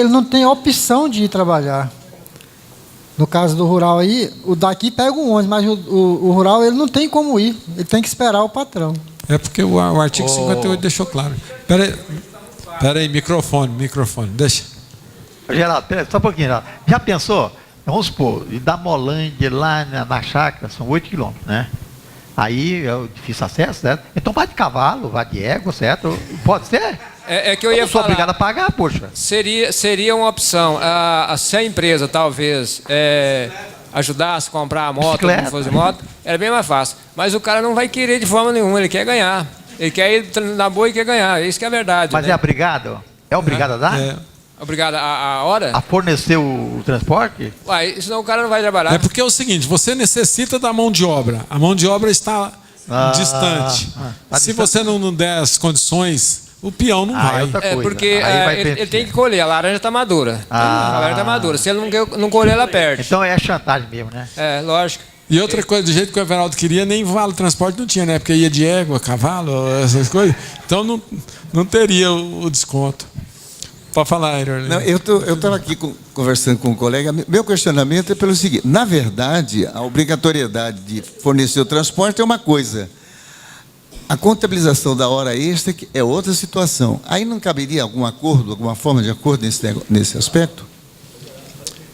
não tem opção de ir trabalhar. No caso do rural aí, o daqui pega o ônibus, mas o rural ele não tem como ir, ele tem que esperar o patrão. É porque o artigo 58 deixou claro. Peraí, microfone, deixa. Geraldo, só um pouquinho, Geraldo. Já pensou? Vamos supor, da Molândia lá na chácara, são 8 quilômetros, né? Aí é o difícil acesso, certo? Então vai de cavalo, vai de égua, certo? Pode ser? É que eu ia falar. Sou obrigado a pagar, poxa. Seria uma opção. Se a empresa talvez ajudasse a comprar a moto, se fosse moto, era bem mais fácil. Mas o cara não vai querer de forma nenhuma, ele quer ganhar. Ele quer ir na boa e quer ganhar. Isso que é a verdade. Mas né? é obrigado? É obrigado a dar? Obrigado a hora? A fornecer o transporte? Uai, senão o cara não vai trabalhar. É porque é o seguinte, você necessita da mão de obra. A mão de obra está distante. Se você não der as condições, o peão não vai. Porque ele tem que colher. A laranja está madura. A laranja está madura. Se ele não colher, ela perde. Então é chantagem mesmo, né? Lógico. E outra coisa, do jeito que o Everaldo queria, nem vale transporte não tinha, né? Porque ia de égua, cavalo, essas coisas. Então não teria o desconto. Pode falar, Irolino. Eu estava aqui conversando com um colega. Meu questionamento é pelo seguinte: na verdade, a obrigatoriedade de fornecer o transporte é uma coisa. A contabilização da hora extra é outra situação. Aí não caberia algum acordo, alguma forma de acordo nesse aspecto?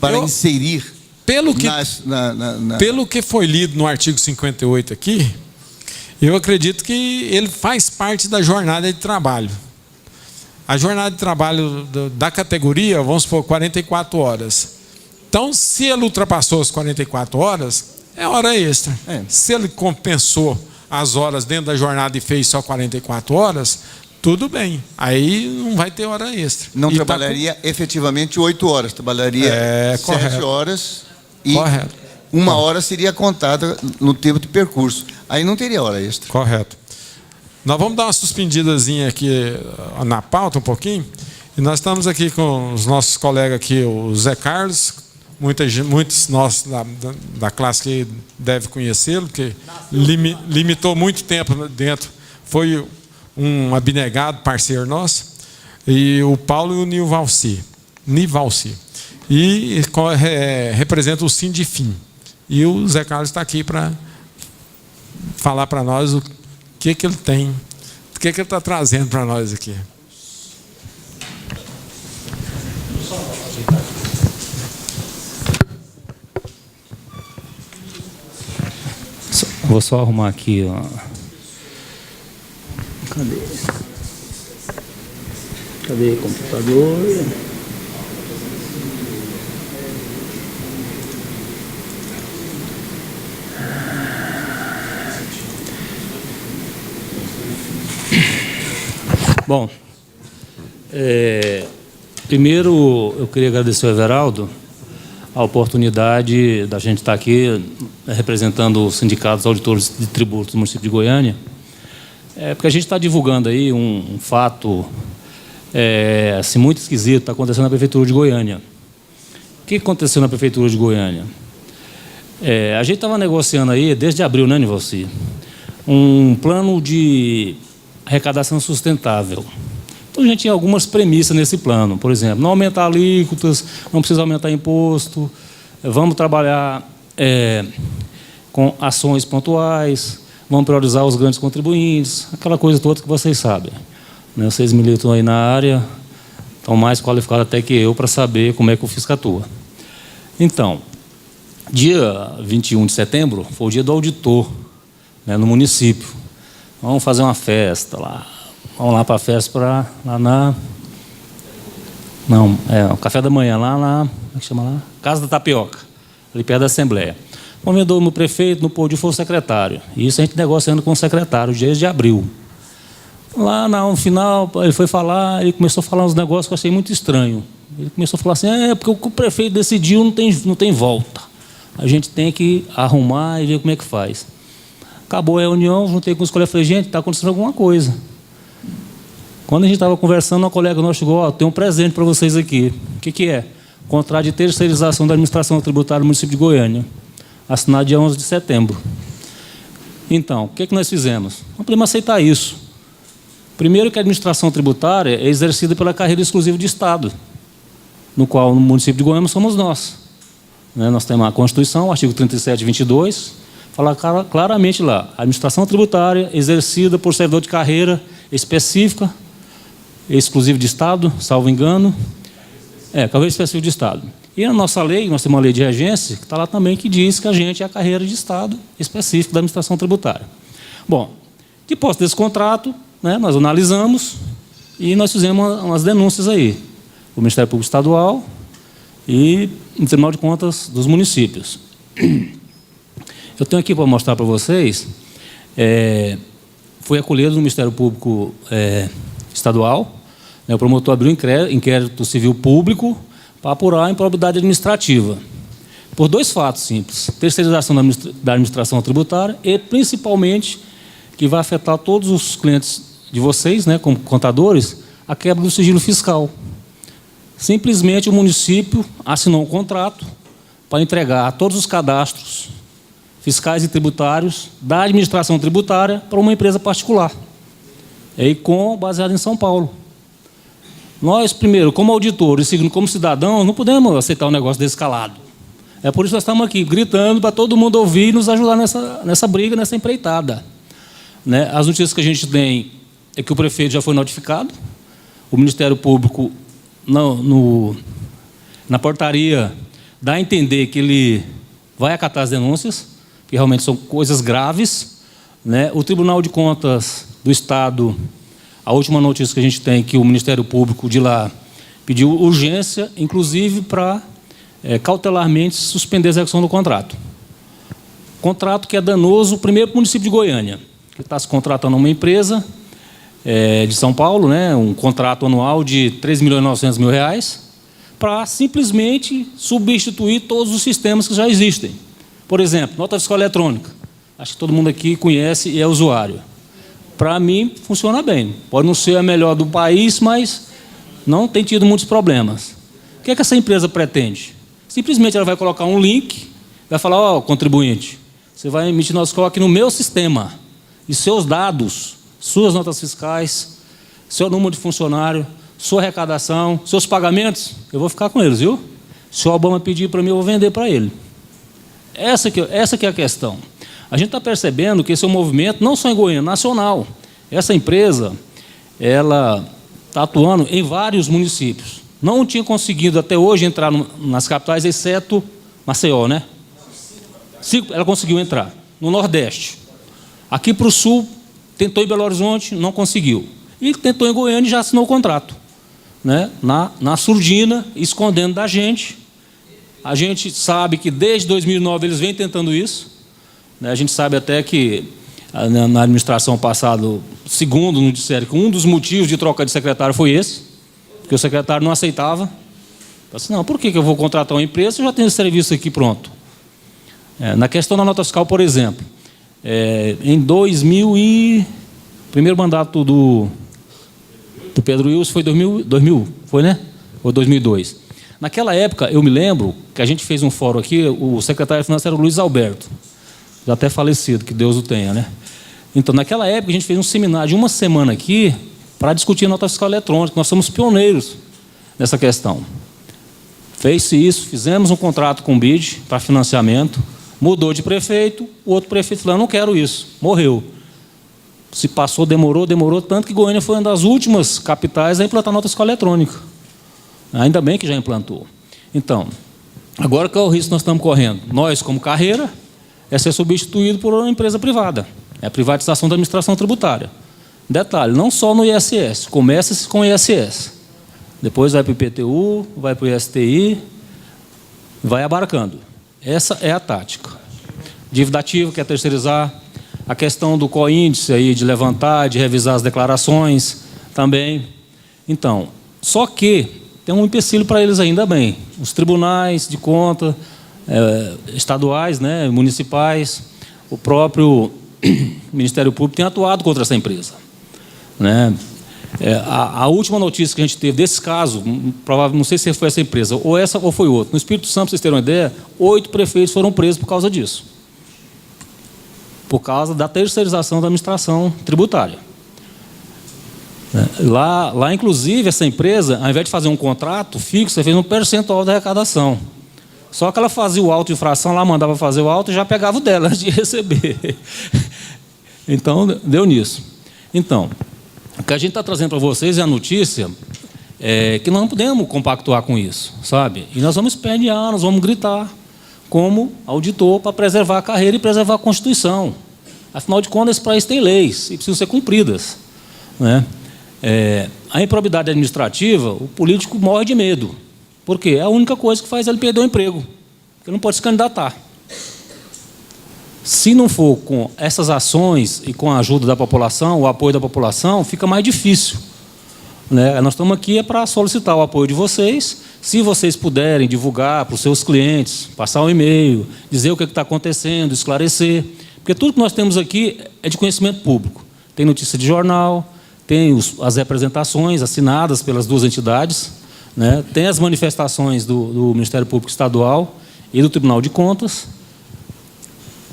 Para inserir. Pelo que foi lido no artigo 58 aqui, eu acredito que ele faz parte da jornada de trabalho. A jornada de trabalho da categoria, vamos supor, 44 horas. Então, se ele ultrapassou as 44 horas, é hora extra. Se ele compensou as horas dentro da jornada e fez só 44 horas, tudo bem. Aí não vai ter hora extra. Não trabalharia efetivamente 8 horas, trabalharia 7 horas e uma hora seria contada no tempo de percurso. Aí não teria hora extra. Correto. Nós vamos dar uma suspendidazinha aqui na pauta um pouquinho. E nós estamos aqui com os nossos colegas aqui, o Zé Carlos, muitos nossos da classe que devem conhecê-lo, porque limitou muito tempo dentro. Foi um abnegado parceiro nosso. E o Paulo e o Nivalci. E representa o Sindifim. E o Zé Carlos está aqui para falar para nós o que ele tem, o que ele está trazendo para nós aqui. Vou só arrumar aqui, ó. Cadê o computador? Bom, primeiro eu queria agradecer ao Everaldo a oportunidade da gente estar aqui representando os sindicatos auditores de tributos do município de Goiânia, porque a gente está divulgando aí um fato assim, muito esquisito, está acontecendo na Prefeitura de Goiânia. O que aconteceu na Prefeitura de Goiânia? A gente estava negociando aí, desde abril, né, Nivalci, um plano de arrecadação sustentável. Então, a gente tinha algumas premissas nesse plano. Por exemplo, não aumentar alíquotas, não precisa aumentar imposto, vamos trabalhar com ações pontuais, vamos priorizar os grandes contribuintes, aquela coisa toda que vocês sabem. Né? Vocês militam aí na área, estão mais qualificados até que eu para saber como é que o fisco atua. Então, dia 21 de setembro foi o dia do auditor, né, no município. Vamos fazer uma festa lá. Vamos lá para a festa, o café da manhã, lá na... Como é que chama lá? Casa da Tapioca, ali perto da Assembleia. Convidou o prefeito, no pódio foi o secretário. Isso a gente negociando com o secretário, desde abril. Lá no final, ele foi falar, ele começou a falar uns negócios que eu achei muito estranho. Ele começou a falar assim, porque o que o prefeito decidiu não tem volta. A gente tem que arrumar e ver como é que faz. Acabou a reunião, juntei com os colegas e falei, gente, está acontecendo alguma coisa. Quando a gente estava conversando, uma colega nossa chegou, tem um presente para vocês aqui. O que é? Contrato de terceirização da administração tributária do município de Goiânia, assinado dia 11 de setembro. Então, o que nós fizemos? Não podemos aceitar isso. Primeiro que a administração tributária é exercida pela carreira exclusiva de Estado, no qual no município de Goiânia somos nós. Nós temos a Constituição, o artigo 37 e 22, fala claramente lá, a administração tributária exercida por servidor de carreira específica, exclusivo de Estado, salvo engano, carreira específica de Estado. E na nossa lei, nós temos uma lei de regência, que está lá também, que diz que a gente é a carreira de Estado específica da administração tributária. Bom, depois desse contrato, nós analisamos e nós fizemos umas denúncias aí, o Ministério Público Estadual e no Tribunal de Contas dos municípios. Eu tenho aqui para mostrar para vocês, foi acolhido no Ministério Público Estadual, o promotor abriu inquérito civil público para apurar a improbidade administrativa, por dois fatos simples, terceirização da administração tributária e, principalmente, que vai afetar todos os clientes de vocês, como contadores, a quebra do sigilo fiscal. Simplesmente o município assinou um contrato para entregar todos os cadastros fiscais e tributários da administração tributária para uma empresa particular, baseado em São Paulo. Nós, primeiro, como auditores e segundo, como cidadãos, não podemos aceitar um negócio desse calado. É por isso que nós estamos aqui, gritando para todo mundo ouvir e nos ajudar nessa briga, nessa empreitada. As notícias que a gente tem é que o prefeito já foi notificado, o Ministério Público, na portaria, dá a entender que ele vai acatar as denúncias, que realmente são coisas graves. O Tribunal de Contas do Estado, a última notícia que a gente tem é que o Ministério Público de lá pediu urgência, inclusive para cautelarmente suspender a execução do contrato. Contrato que é danoso, primeiro, para o município de Goiânia, que está se contratando uma empresa de São Paulo, um contrato anual de R$ 3.900.000, para simplesmente substituir todos os sistemas que já existem. Por exemplo, nota fiscal eletrônica. Acho que todo mundo aqui conhece e é usuário. Para mim, funciona bem. Pode não ser a melhor do país, mas não tem tido muitos problemas. O que essa empresa pretende? Simplesmente ela vai colocar um link, vai falar, contribuinte, você vai emitir nota fiscal aqui no meu sistema. E seus dados, suas notas fiscais, seu número de funcionário, sua arrecadação, seus pagamentos, eu vou ficar com eles, viu? Se o Obama pedir para mim, eu vou vender para ele. Essa que é a questão. A gente está percebendo que esse é um movimento, não só em Goiânia, nacional. Essa empresa, ela está atuando em vários municípios. Não tinha conseguido até hoje entrar nas capitais, exceto Maceió, Ela conseguiu entrar no Nordeste. Aqui para o Sul, tentou em Belo Horizonte, não conseguiu. E tentou em Goiânia e já assinou o contrato. Na surdina, escondendo da gente. A gente sabe que desde 2009 eles vêm tentando isso. A gente sabe até que na administração passada, segundo nos disseram que um dos motivos de troca de secretário foi esse, que o secretário não aceitava. Eu disse, não, por que eu vou contratar uma empresa se eu já tenho esse serviço aqui pronto? Na questão da nota fiscal, por exemplo, em 2000 e... primeiro mandato do Pedro Wilson foi 2000, foi, né? Ou 2002. Naquela época, eu me lembro que a gente fez um fórum aqui, o secretário de Finanças era o Luiz Alberto, já até falecido, que Deus o tenha, né? Então, naquela época, a gente fez um seminário de uma semana aqui para discutir a nota fiscal eletrônica. Nós somos pioneiros nessa questão. Fez-se isso, fizemos um contrato com o BID para financiamento, mudou de prefeito, o outro prefeito falou, não quero isso, morreu. Se passou, demorou, tanto que Goiânia foi uma das últimas capitais a implantar nota fiscal eletrônica. Ainda bem que já implantou. Então, agora qual é o risco que nós estamos correndo? Nós, como carreira, é ser substituído por uma empresa privada. É a privatização da administração tributária. Detalhe, não só no ISS, começa-se com o ISS. Depois vai para o IPTU, vai para o ISTI, vai abarcando. Essa é a tática. Dívida ativa, quer terceirizar. A questão do coíndice aí, de levantar, de revisar as declarações também. Então, só que tem um empecilho para eles ainda bem. Os tribunais de conta, estaduais, né, municipais, o próprio Ministério Público tem atuado contra essa empresa. Né? A última notícia que a gente teve desse caso, provavelmente, não sei se foi essa empresa, ou essa ou foi outra. No Espírito Santo, para vocês terem uma ideia, 8 prefeitos foram presos por causa disso. Por causa da terceirização da administração tributária. Lá, inclusive, essa empresa, ao invés de fazer um contrato fixo, fez um percentual da arrecadação. Só que ela fazia o auto de infração, lá mandava fazer o auto e já pegava o dela antes de receber. Então, deu nisso. Então, o que a gente está trazendo para vocês é a notícia que nós não podemos compactuar com isso, sabe? E nós vamos espernear, nós vamos gritar como auditor para preservar a carreira e preservar a Constituição. Afinal de contas, esse país tem leis e precisam ser cumpridas. Né? A improbidade administrativa, o político morre de medo. Por quê? É a única coisa que faz ele perder o emprego. Ele não pode se candidatar. Se não for com essas ações e com a ajuda da população, o apoio da população, fica mais difícil. Né? Nós estamos aqui para solicitar o apoio de vocês. Se vocês puderem divulgar para os seus clientes, passar um e-mail, dizer o que está acontecendo, esclarecer. Porque tudo que nós temos aqui é de conhecimento público. Tem notícia de jornal, tem as representações assinadas pelas duas entidades, né? Tem as manifestações do Ministério Público Estadual e do Tribunal de Contas,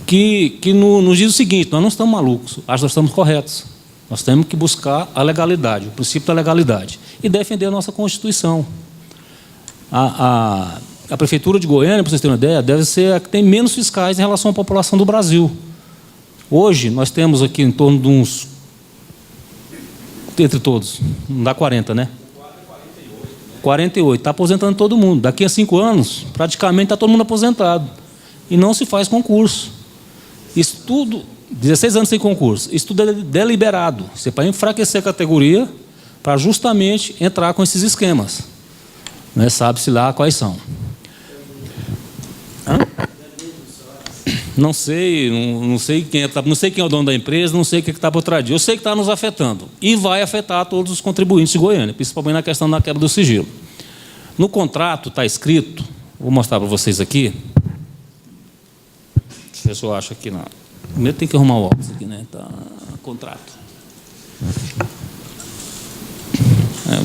que nos diz o seguinte, nós não estamos malucos, acho que nós estamos corretos. Nós temos que buscar a legalidade, o princípio da legalidade, e defender a nossa Constituição. A Prefeitura de Goiânia, para vocês terem uma ideia, deve ser a que tem menos fiscais em relação à população do Brasil. Hoje, nós temos aqui em torno de uns... Entre todos, não dá 40, né? 48. Está aposentando todo mundo. Daqui a 5 anos, praticamente está todo mundo aposentado. E não se faz concurso. Isso tudo, 16 anos sem concurso, isso tudo é deliberado. Isso é para enfraquecer a categoria, para justamente entrar com esses esquemas. Né? Sabe-se lá quais são. Não sei quem é o dono da empresa, não sei o que está por trás disso. Eu sei que está nos afetando. E vai afetar todos os contribuintes de Goiânia, principalmente na questão da quebra do sigilo. No contrato está escrito, vou mostrar para vocês aqui. Deixa eu ver se eu acho aqui. Primeiro tem que arrumar o óculos aqui, né? Tá, contrato.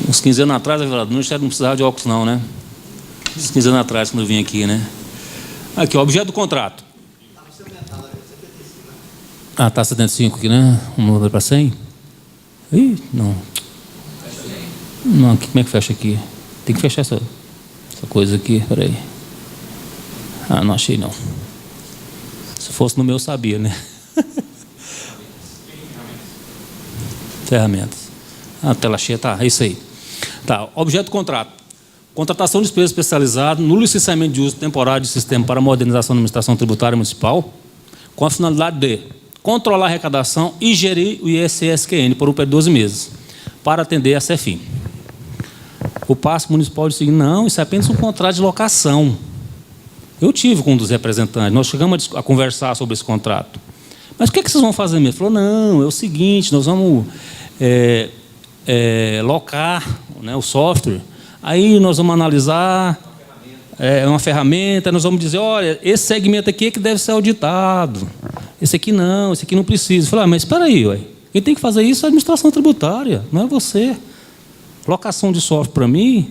Uns 15 anos atrás, não precisava de óculos não, né? Uns 15 anos atrás, quando eu vim aqui, né? Aqui, o objeto do contrato. Ah, tá 75 aqui, né? Vamos ver para 100? Ih, não. Não, como é que fecha aqui? Tem que fechar essa coisa aqui, peraí. Ah, não achei não. Se fosse no meu, eu sabia, né? Ferramentas. A tela cheia, tá, é isso aí. Tá, objeto do contrato. Contratação de despesa especializada no licenciamento de uso temporário de sistema para modernização da administração tributária municipal, com a finalidade de controlar a arrecadação e gerir o ISSQN por um período de 12 meses, para atender a esse fim. O PASC municipal disse: não, isso é apenas um contrato de locação. Eu tive com um dos representantes, nós chegamos a conversar sobre esse contrato. Mas o que vocês vão fazer mesmo? Ele falou, não, é o seguinte, nós vamos locar, né, o software, aí nós vamos analisar uma ferramenta, nós vamos dizer, olha, esse segmento aqui é que deve ser auditado, esse aqui não precisa. Eu falei, mas espera aí, ué. Quem tem que fazer isso é a administração tributária, não é você. Locação de software, para mim,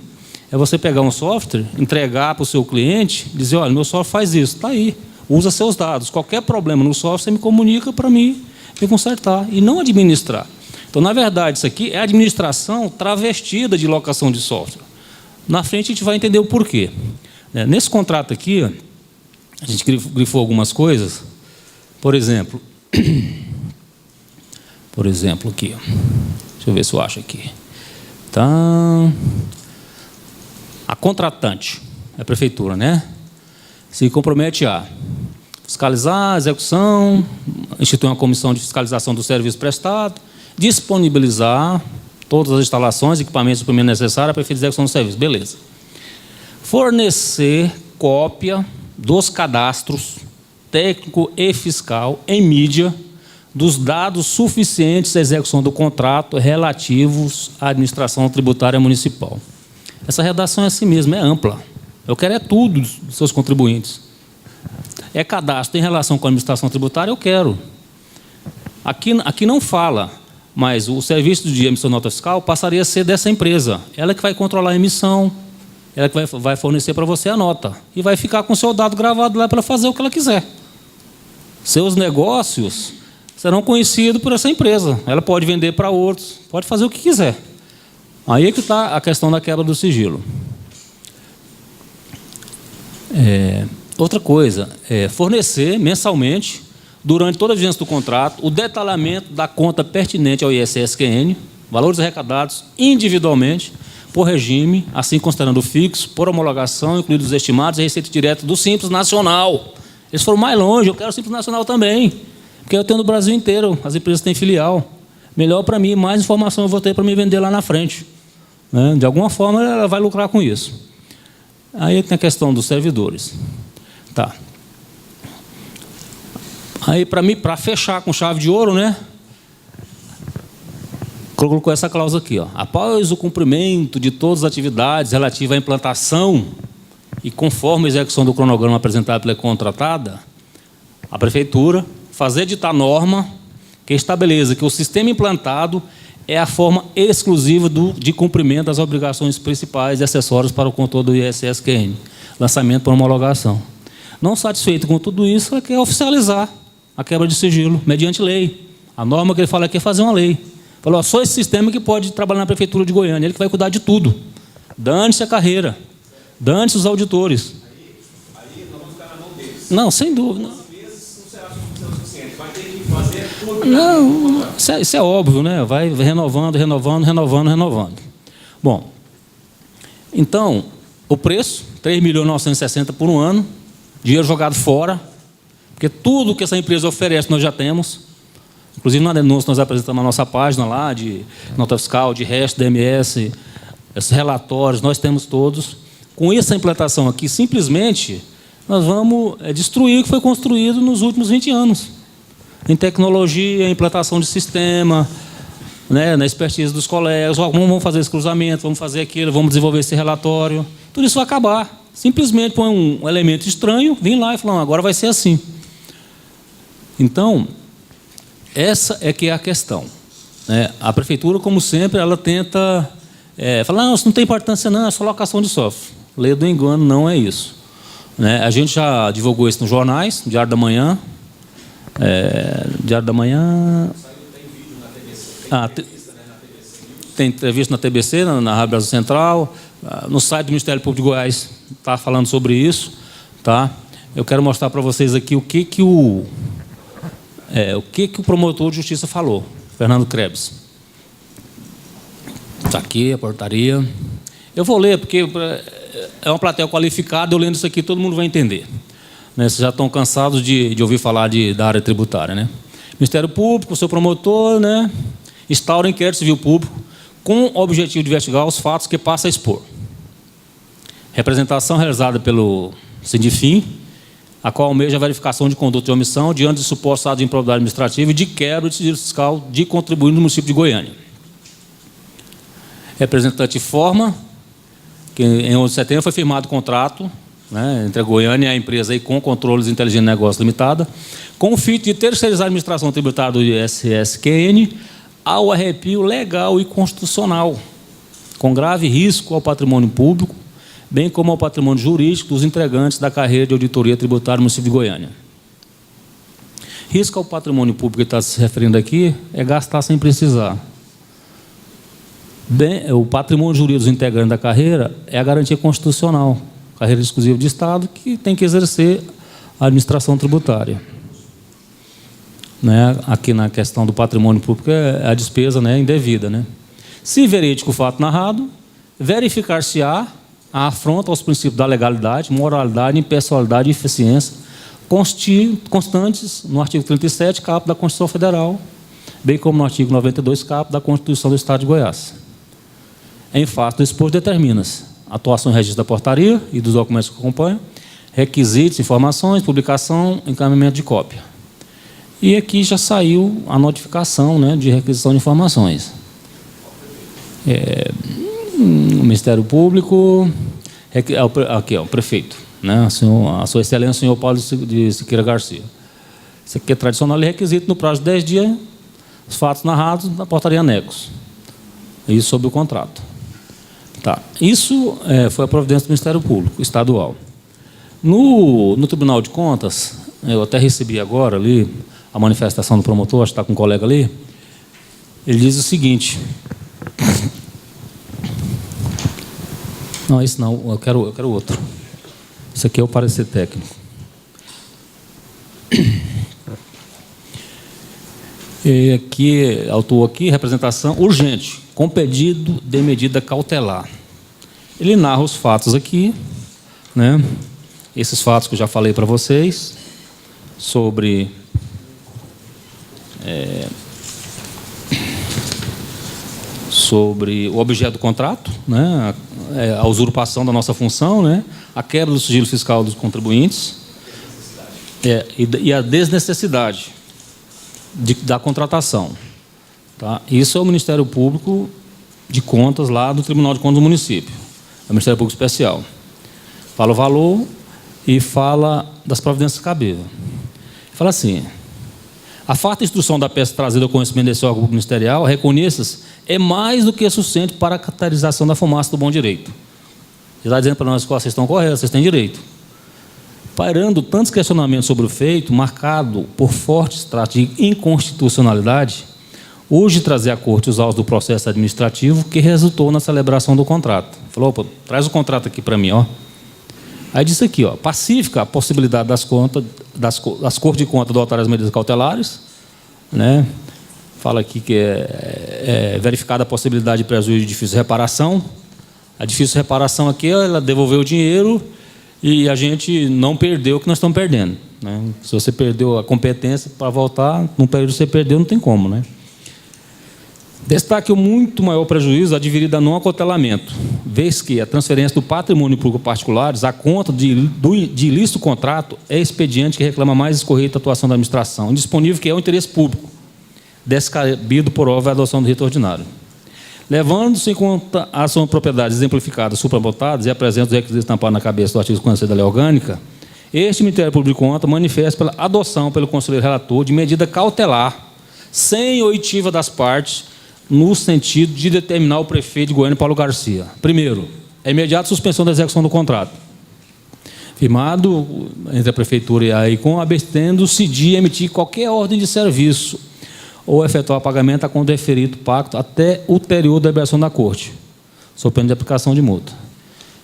é você pegar um software, entregar para o seu cliente, dizer, olha, meu software faz isso, está aí, usa seus dados. Qualquer problema no software, você me comunica para mim me consertar, e não administrar. Então, na verdade, isso aqui é administração travestida de locação de software. Na frente, a gente vai entender o porquê. Nesse contrato aqui, a gente grifou algumas coisas. Por exemplo, aqui. Deixa eu ver se eu acho aqui. Tá. A contratante, é a prefeitura, né? Se compromete a fiscalizar a execução, instituir uma comissão de fiscalização do serviço prestado, disponibilizar todas as instalações, equipamentos e suplementos necessários para a execução do serviço. Beleza. Fornecer cópia dos cadastros técnico e fiscal em mídia dos dados suficientes à execução do contrato relativos à administração tributária municipal. Essa redação é assim mesmo, é ampla. Eu quero tudo dos seus contribuintes. É cadastro em relação com a administração tributária, eu quero. Aqui não fala, mas o serviço de emissão de nota fiscal passaria a ser dessa empresa. Ela que vai controlar a emissão, ela que vai fornecer para você a nota. E vai ficar com o seu dado gravado lá para fazer o que ela quiser. Seus negócios serão conhecidos por essa empresa. Ela pode vender para outros, pode fazer o que quiser. Aí é que está a questão da quebra do sigilo. Outra coisa, fornecer mensalmente, durante toda a vigência do contrato, o detalhamento da conta pertinente ao ISSQN, valores arrecadados individualmente, por regime, assim considerando o fixo, por homologação, incluídos os estimados e receita direta do Simples Nacional. Eles foram mais longe, eu quero o Simples Nacional também, porque eu tenho no Brasil inteiro, as empresas têm filial. Melhor para mim, mais informação eu vou ter para me vender lá na frente. Né? De alguma forma, ela vai lucrar com isso. Aí tem a questão dos servidores. Tá. Aí, para fechar com chave de ouro, né? Colocou essa cláusula aqui, ó. Após o cumprimento de todas as atividades relativas à implantação e conforme a execução do cronograma apresentado pela contratada, a prefeitura fazer editar norma que estabeleça que o sistema implantado é a forma exclusiva de cumprimento das obrigações principais e acessórias para o controle do ISSQN, lançamento por homologação. Não satisfeito com tudo isso, ela quer oficializar a quebra de sigilo, mediante lei. A norma que ele fala aqui é fazer uma lei. Falou, só esse sistema que pode trabalhar na prefeitura de Goiânia, ele que vai cuidar de tudo. Dane-se a carreira, dane-se os auditores. Aí nós vamos ficar na mão deles. Não, sem dúvida. Não, isso é óbvio, né? Vai renovando. Bom, então, o preço, 3.960.000 por um ano, dinheiro jogado fora, porque tudo que essa empresa oferece nós já temos. Inclusive, na denúncia, nós apresentamos a nossa página lá, de nota fiscal, de resto, DMS, esses relatórios, nós temos todos. Com essa implantação aqui, simplesmente, nós vamos destruir o que foi construído nos últimos 20 anos. Em tecnologia, implantação de sistema, né, na expertise dos colegas, vamos fazer esse cruzamento, vamos fazer aquilo, vamos desenvolver esse relatório. Tudo isso vai acabar. Simplesmente põe um elemento estranho, vem lá e fala, agora vai ser assim. Então, essa é que é a questão. A prefeitura, como sempre, ela tenta falar, não, isso não tem importância não, é só locação de software. Lei do engano, não é isso. A gente já divulgou isso nos jornais, Diário da Manhã. Diário da Manhã. Tem entrevista na TBC, na Rádio Brasil Central. No site do Ministério Público de Goiás está falando sobre isso. Tá? Eu quero mostrar para vocês aqui o que o promotor de justiça falou, Fernando Krebs. Está aqui a portaria. Eu vou ler, porque é uma plateia qualificada, eu lendo isso aqui todo mundo vai entender. Vocês já estão cansados de ouvir falar da área tributária. Né? Ministério Público, o seu promotor, né, instaura inquérito civil público com o objetivo de investigar os fatos que passa a expor. Representação realizada pelo Sindifim, a qual almeja a verificação de conduta de omissão diante de supostos atos de improbidade administrativa e de quebra de sigilo fiscal de contribuinte no município de Goiânia. Representante informa que em 11 de setembro foi firmado o contrato, né, entre a Goiânia e a empresa com Controles Inteligentes de Negócios Limitada, com o fim de terceirizar a administração tributária do ISSQN ao arrepio legal e constitucional, com grave risco ao patrimônio público, bem como ao patrimônio jurídico dos entregantes da carreira de auditoria tributária no município de Goiânia. Risco ao patrimônio público que está se referindo aqui é gastar sem precisar. O patrimônio jurídico dos integrantes da carreira é a garantia constitucional, carreira exclusiva de Estado, que tem que exercer a administração tributária. Né? Aqui na questão do patrimônio público é a despesa, né, indevida. Né? Se verídico o fato narrado, verificar-se-á a afronta aos princípios da legalidade, moralidade, impessoalidade e eficiência, constantes no artigo 37, caput da Constituição Federal, bem como no artigo 92, caput da Constituição do Estado de Goiás. Em face do exposto, determina-se atuação em registro da portaria e dos documentos que acompanham, requisitos, informações, publicação, encaminhamento de cópia. E aqui já saiu a notificação, né, de requisição de informações. O Ministério Público, aqui, o prefeito, né, a sua excelência, o senhor Paulo de Siqueira Garcia. Isso aqui é tradicional e requisito no prazo de 10 dias, os fatos narrados na portaria anexo. Isso sobre o contrato. Tá. Isso foi a providência do Ministério Público Estadual. No Tribunal de Contas, eu até recebi agora ali a manifestação do promotor, acho que está com um colega ali, ele diz o seguinte... Não, esse não, eu quero outro. Esse aqui é o parecer técnico. E aqui, autor aqui, representação urgente, com pedido de medida cautelar. Ele narra os fatos aqui, né? Esses fatos que eu já falei para vocês, sobre o objeto do contrato, né? A usurpação da nossa função, né? A quebra do sigilo fiscal dos contribuintes e a desnecessidade da contratação. Tá? Isso é o Ministério Público de Contas lá do Tribunal de Contas do município, é o Ministério Público Especial. Fala o valor e fala das providências cabíveis. Fala assim: a farta instrução da peça trazida ao conhecimento desse órgão ministerial, reconheça-se, é mais do que suficiente para a caracterização da fumaça do bom direito. Você está dizendo para nós que vocês estão corretos, vocês têm direito. Pairando tantos questionamentos sobre o feito, marcado por fortes traços de inconstitucionalidade, urge trazer à Corte os autos do processo administrativo que resultou na celebração do contrato. Falou, opa, traz o contrato aqui para mim, ó. Aí disse aqui, ó, pacífica a possibilidade das Cortes de Contas adotarem as medidas cautelares, né? Fala aqui que é verificada a possibilidade de prejuízo de difícil reparação. A difícil reparação aqui, ela devolveu o dinheiro e a gente não perdeu o que nós estamos perdendo, né? Se você perdeu a competência para voltar, num período que você perdeu, não tem como, né? Destaque o muito maior prejuízo advirido a não acautelamento, vez que a transferência do patrimônio público particulares à conta de ilícito contrato é expediente que reclama mais escorreita atuação da administração, indisponível que é o interesse público, descabido por óbvia a adoção do rito ordinário. Levando-se em conta a sua propriedade exemplificada, suprabotadas e a presença dos requisitos estampados na cabeça do artigo 56 da Lei Orgânica, este Ministério Público de Contas manifesta pela adoção pelo conselheiro relator de medida cautelar, sem oitiva das partes, no sentido de determinar o prefeito de Goiânia, Paulo Garcia. Primeiro, a imediata suspensão da execução do contrato, firmado entre a Prefeitura e a AICOM, abstendo-se de emitir qualquer ordem de serviço ou efetuar pagamento a conta deferido pacto até ulterior deliberação da Corte, sob pena de aplicação de multa.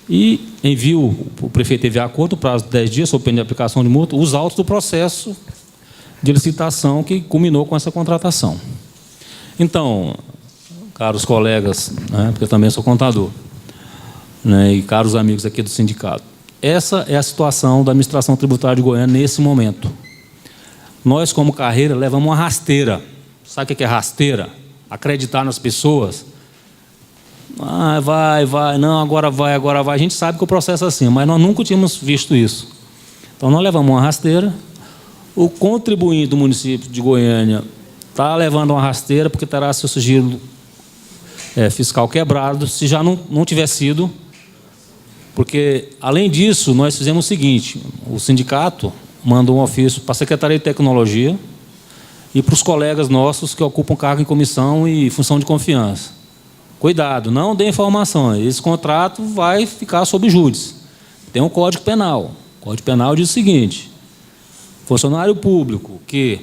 E envio, o prefeito enviar a Corte, no prazo de 10 dias, sob pena de aplicação de multa, os autos do processo de licitação que culminou com essa contratação. Então, caros colegas, né, porque eu também sou contador, né, e caros amigos aqui do sindicato, essa é a situação da administração tributária de Goiânia nesse momento. Nós, como carreira, levamos uma rasteira. Sabe o que é rasteira? Acreditar nas pessoas. Ah, vai, não, agora vai. A gente sabe que o processo é assim, mas nós nunca tínhamos visto isso. Então, nós levamos uma rasteira. O contribuinte do município de Goiânia está levando uma rasteira porque terá seu sigilo fiscal quebrado, se já não tiver sido. Porque, além disso, nós fizemos o seguinte: o sindicato mandou um ofício para a Secretaria de Tecnologia e para os colegas nossos que ocupam cargo em comissão e função de confiança. Cuidado, não dê informação. Esse contrato vai ficar sob júdice. Tem um Código Penal. O Código Penal diz o seguinte: funcionário público que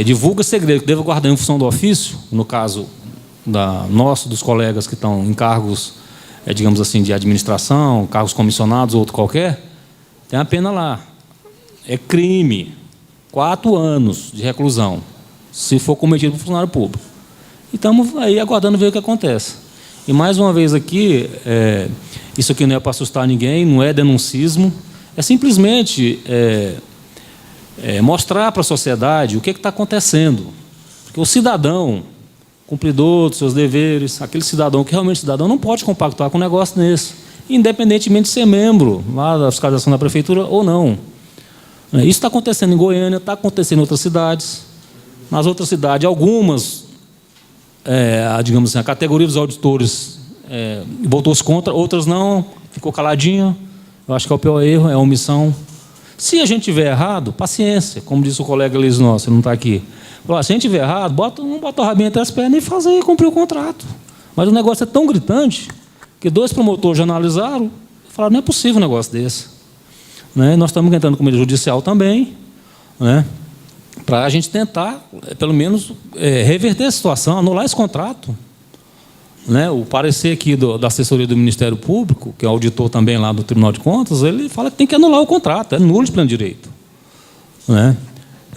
divulga segredo que deve guardar em função do ofício, no caso dos colegas que estão em cargos, digamos assim, de administração, cargos comissionados ou outro qualquer, tem a pena lá. É crime. 4 anos de reclusão, se for cometido por funcionário público. E estamos aí aguardando ver o que acontece. E mais uma vez aqui, isso aqui não é para assustar ninguém, não é denuncismo, é simplesmente mostrar para a sociedade o que está acontecendo. Porque o cidadão, cumpridor dos seus deveres, aquele cidadão que realmente é cidadão, não pode compactuar com um negócio desse, independentemente de ser membro lá da fiscalização da prefeitura ou não. Isso está acontecendo em Goiânia, está acontecendo em outras cidades. Nas outras cidades, algumas, digamos assim, a categoria dos auditores voltou-se contra, outras não, ficou caladinha. Eu acho que é o pior erro, é a omissão. Se a gente tiver errado, paciência, como disse o colega Liz nosso, ele não está aqui. Se a gente tiver errado, não bota o rabinho entre as pernas e fazer e cumprir o contrato. Mas o negócio é tão gritante que 2 promotores já analisaram e falaram: não é possível um negócio desse. Nós estamos entrando com medida judicial também, para a gente tentar, pelo menos, reverter a situação, anular esse contrato. O parecer aqui da assessoria do Ministério Público, que é auditor também lá do Tribunal de Contas, ele fala que tem que anular o contrato, é nulo de pleno direito.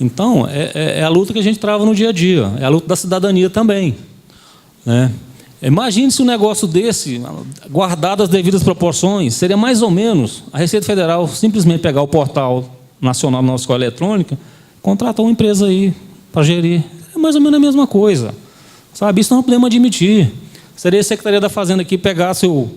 Então, é a luta que a gente trava no dia a dia, é a luta da cidadania também. Imagine se um negócio desse, guardado as devidas proporções, seria mais ou menos a Receita Federal simplesmente pegar o portal nacional da nossa escola eletrônica, contratar uma empresa aí para gerir. É mais ou menos a mesma coisa. Sabe? Isso não podemos admitir. Seria a Secretaria da Fazenda que pegasse o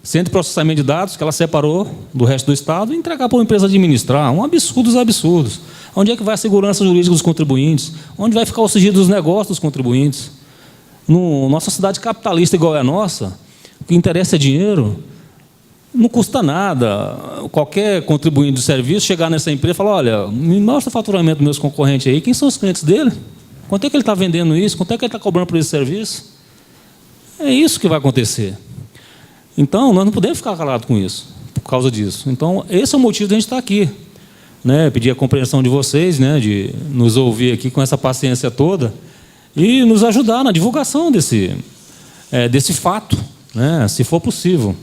centro de processamento de dados, que ela separou do resto do Estado, e entregar para uma empresa administrar. Um absurdo dos absurdos. Onde é que vai a segurança jurídica dos contribuintes? Onde vai ficar o sigilo dos negócios dos contribuintes? Nossa cidade capitalista igual é a nossa, o que interessa é dinheiro, não custa nada. Qualquer contribuinte do serviço chegar nessa empresa e falar: olha, me mostra o faturamento dos meus concorrentes aí, quem são os clientes dele? Quanto é que ele está vendendo isso? Quanto é que ele está cobrando por esse serviço? É isso que vai acontecer. Então, nós não podemos ficar calados com isso, por causa disso. Então, esse é o motivo de a gente estar aqui. Pedir a compreensão de vocês, de nos ouvir aqui com essa paciência toda, e nos ajudar na divulgação desse fato, se for possível.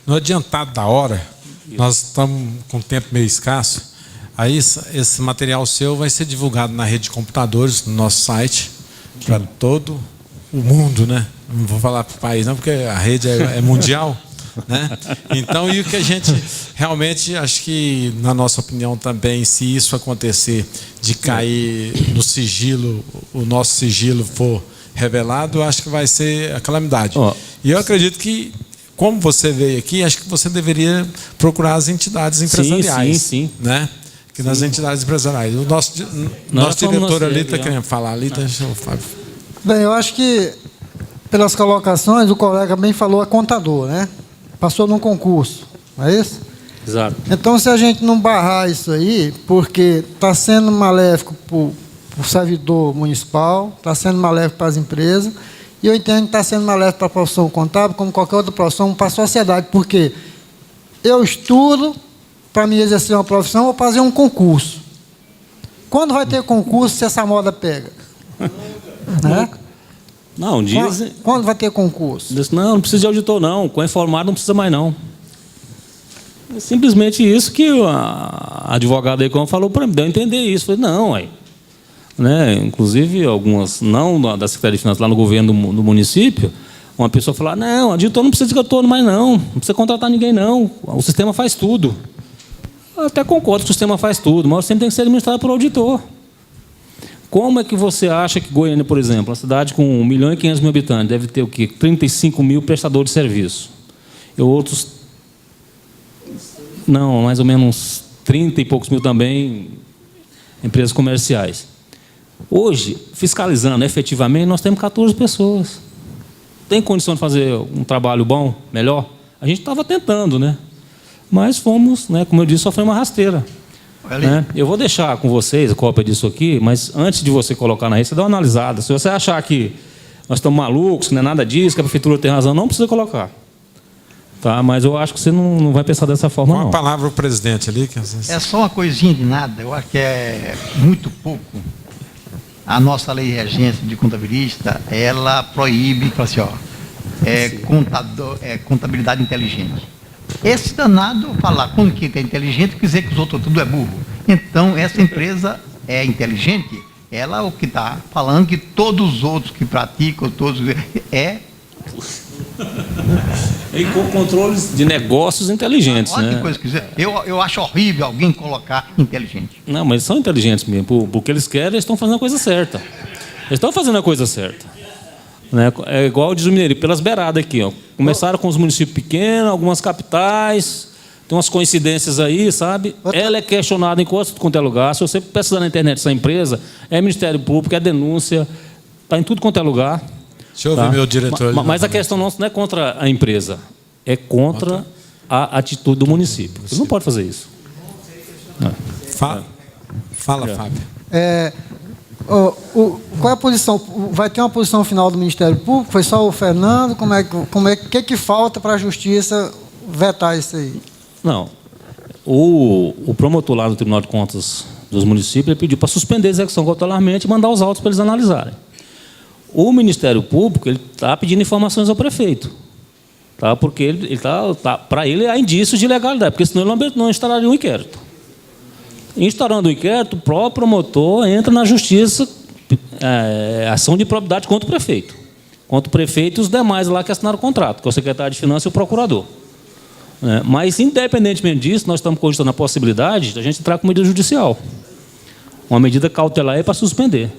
No adiantado da hora, nós estamos com tempo meio escasso, aí esse material seu vai ser divulgado na rede de computadores, no nosso site, para todo o mundo, Não vou falar para o país, não, porque a rede é mundial. Então, e o que a gente realmente, acho que, na nossa opinião também, se isso acontecer, de cair no sigilo, o nosso sigilo for revelado, eu acho que vai ser a calamidade. E eu acredito que, como você veio aqui, acho que você deveria procurar as entidades empresariais. Sim. Que nas entidades empresariais. O nosso diretor ali está querendo falar ali, deixa o Fábio. Bem, eu acho que, pelas colocações, o colega bem falou, é contador, Passou num concurso, não é isso? Exato. Então, se a gente não barrar isso aí, porque está sendo maléfico para o servidor municipal, está sendo maléfico para as empresas, e eu entendo que está sendo maléfico para a profissão contábil, como qualquer outra profissão, para a sociedade, porque eu estudo para me exercer uma profissão ou fazer um concurso. Quando vai ter concurso se essa moda pega? Não, dizem... Quando vai ter concurso? Não precisa de auditor, não. Com informado não precisa mais, não. É simplesmente isso que a advogada aí, como falou para mim, deu a entender isso. Eu falei, não, inclusive, algumas, não da Secretaria de Finanças, lá no governo do município, uma pessoa falou: não, auditor não precisa de auditor mais, não precisa contratar ninguém, não. O sistema faz tudo. Eu até concordo que o sistema faz tudo, mas sempre tem que ser administrado por auditor. Como é que você acha que Goiânia, por exemplo, uma cidade com 1.500.000 habitantes, deve ter o quê? 35 mil prestadores de serviço. E outros Não, mais ou menos uns 30 e poucos mil também empresas comerciais. Hoje, fiscalizando efetivamente, nós temos 14 pessoas. Tem condição de fazer um trabalho bom, melhor? A gente estava tentando, né? Mas fomos, né, como eu disse, sofremos uma rasteira. Né? Eu vou deixar com vocês a cópia disso aqui, mas antes de você colocar na rede, você dá uma analisada. Se você achar que nós estamos malucos, que não é nada disso, que a prefeitura tem razão, não precisa colocar. Tá? Mas eu acho que você não vai pensar dessa forma, não. Uma palavra ao presidente ali. Que É só uma coisinha de nada, eu acho que é muito pouco. A nossa lei regência de contabilista, ela proíbe, fala assim, ó, contabilidade inteligente. Esse danado falar quando que é inteligente, quer dizer que os outros tudo é burro. Então, essa empresa é inteligente, ela é o que está falando que todos os outros que praticam, todos E com controles de negócios inteligentes. Olha né? que coisa que dizer. Eu acho horrível alguém colocar inteligente. Não, mas são inteligentes mesmo. Porque eles querem, eles estão fazendo a coisa certa. Eles estão fazendo a coisa certa. Né? É igual diz o mineiro, pelas beiradas aqui. Ó. Começaram com os municípios pequenos, algumas capitais, tem umas coincidências aí, sabe? Ela é questionada em quanto é lugar. Se você pesquisar na internet essa empresa, é Ministério Público, é denúncia, está em tudo quanto é lugar. Deixa eu ouvir meu diretor. Mas a questão não é contra a empresa, é contra a atitude do município. Você não pode fazer isso. Fala, Fábio. Qual é a posição? Vai ter uma posição final do Ministério Público? Foi só o Fernando? Que falta para a Justiça vetar isso aí? Não. O promotor lá do Tribunal de Contas dos municípios ele pediu para suspender a execução cautelarmente e mandar os autos para eles analisarem. O Ministério Público está pedindo informações ao prefeito. Tá? Porque ele para ele há indícios de ilegalidade, porque senão ele não instalaria um inquérito. Instaurando o inquérito, o próprio promotor entra na justiça, ação de improbidade contra o prefeito. Contra o prefeito e os demais lá que assinaram o contrato, que é o secretário de Finanças e o procurador. Mas, independentemente disso, nós estamos cogitando a possibilidade de a gente entrar com medida judicial. Uma medida cautelar para suspender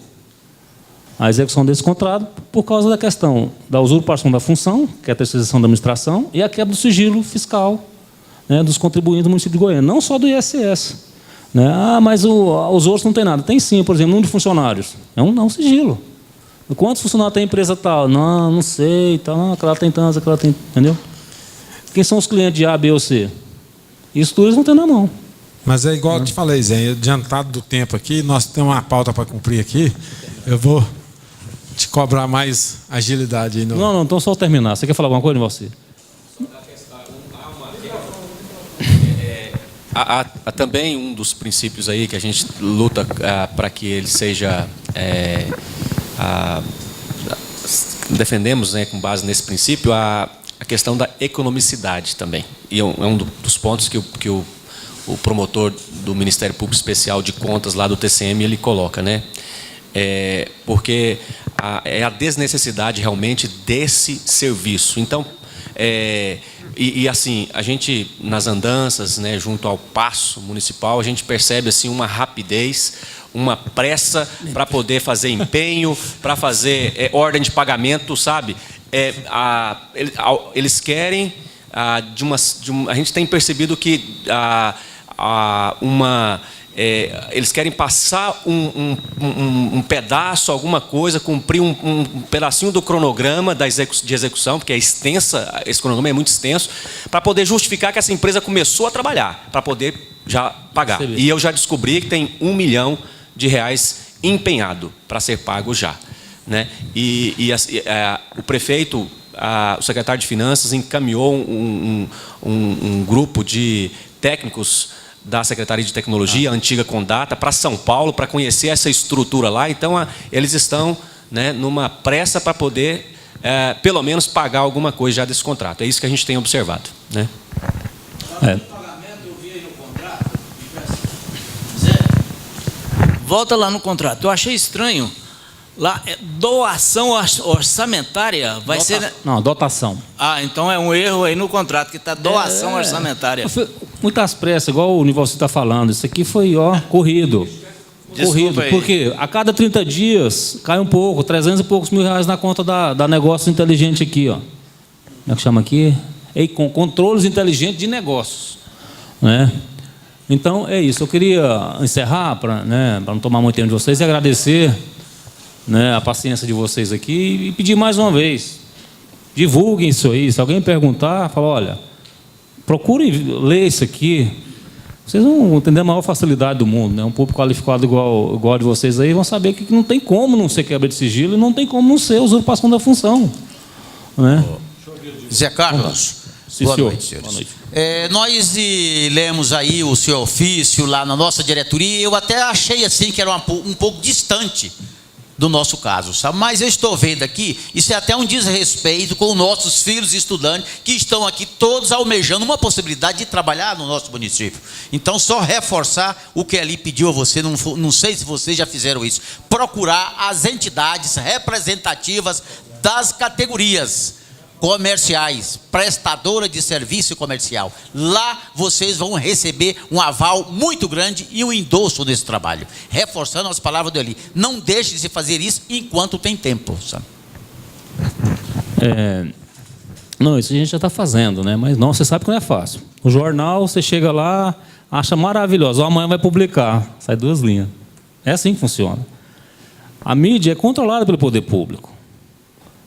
a execução desse contrato por causa da questão da usurpação da função, que é a terceirização da administração, e a quebra do sigilo fiscal, né, dos contribuintes do município de Goiânia, não só do ISS. Né? Mas os outros não tem nada. Tem sim, por exemplo, número de funcionários. É um sigilo. Quantos funcionários tem a empresa tal? Não sei, tal. Aquela tem tantos, aquela tem... Entendeu? Quem são os clientes de A, B ou C? Isso tudo eles não têm na mão. Mas é igual eu te falei, Zé, adiantado do tempo aqui, nós temos uma pauta para cumprir aqui, eu vou te cobrar mais agilidade aí. Não, então só terminar. Você quer falar alguma coisa, você? Há também um dos princípios aí que a gente luta para que ele seja... defendemos, né, com base nesse princípio, a questão da economicidade também. E é um dos pontos que o promotor do Ministério Público Especial de Contas lá do TCM ele coloca, né? Porque é a desnecessidade realmente desse serviço. Então, assim, a gente nas andanças, né, junto ao Paço Municipal, a gente percebe assim uma rapidez, uma pressa para poder fazer empenho, para fazer ordem de pagamento, sabe? Eles querem a gente tem percebido que eles querem passar um pedaço, alguma coisa, cumprir um pedacinho do cronograma de execução, porque é extensa, esse cronograma é muito extenso, para poder justificar que essa empresa começou a trabalhar, para poder já pagar. E eu já descobri que tem R$1 milhão empenhado para ser pago já. Né? O prefeito, o secretário de Finanças encaminhou um grupo de técnicos da Secretaria de Tecnologia, a antiga Condata, para São Paulo, para conhecer essa estrutura lá. Então, eles estão, né, numa pressa para poder, pelo menos, pagar alguma coisa já desse contrato. É isso que a gente tem observado. Né? Volta lá no contrato. Eu achei estranho. Lá, doação orçamentária vai ser... Não, dotação. Então é um erro aí no contrato, que está doação orçamentária. Muitas pressas, igual o Nivalci está falando. Isso aqui foi, corrido. Corrido. Aí. Porque a cada 30 dias cai um pouco, 300 e poucos mil reais na conta da negócio inteligente aqui, ó. Como é que chama aqui? Com controles inteligentes de negócios. né? Então, é isso. Eu queria encerrar, para não tomar muito tempo de vocês, e agradecer, né, a paciência de vocês aqui e pedir mais uma vez, divulguem isso aí. Se alguém perguntar, fala, olha, procurem ler isso aqui. Vocês vão entender a maior facilidade do mundo, né? Um público qualificado igual de vocês aí vão saber que não tem como não ser quebra de sigilo e não tem como não ser usurpação da função, né? Zé Carlos. Sim, boa senhor. noite, senhores. Boa noite. Nós lemos aí o seu ofício lá na nossa diretoria, e eu até achei assim que era um pouco distante do nosso caso, sabe? Mas eu estou vendo aqui, isso é até um desrespeito com os nossos filhos estudantes que estão aqui todos almejando uma possibilidade de trabalhar no nosso município. Então, só reforçar o que ali pediu a você, não sei se vocês já fizeram isso, procurar as entidades representativas das categorias comerciais, prestadora de serviço comercial. Lá vocês vão receber um aval muito grande e um endosso desse trabalho. Reforçando as palavras dele, não deixe de se fazer isso enquanto tem tempo, sabe? Não, isso a gente já está fazendo, né? Mas não, você sabe que não é fácil. O jornal, você chega lá, acha maravilhoso, amanhã vai publicar, sai 2 linhas. É assim que funciona. A mídia é controlada pelo poder público.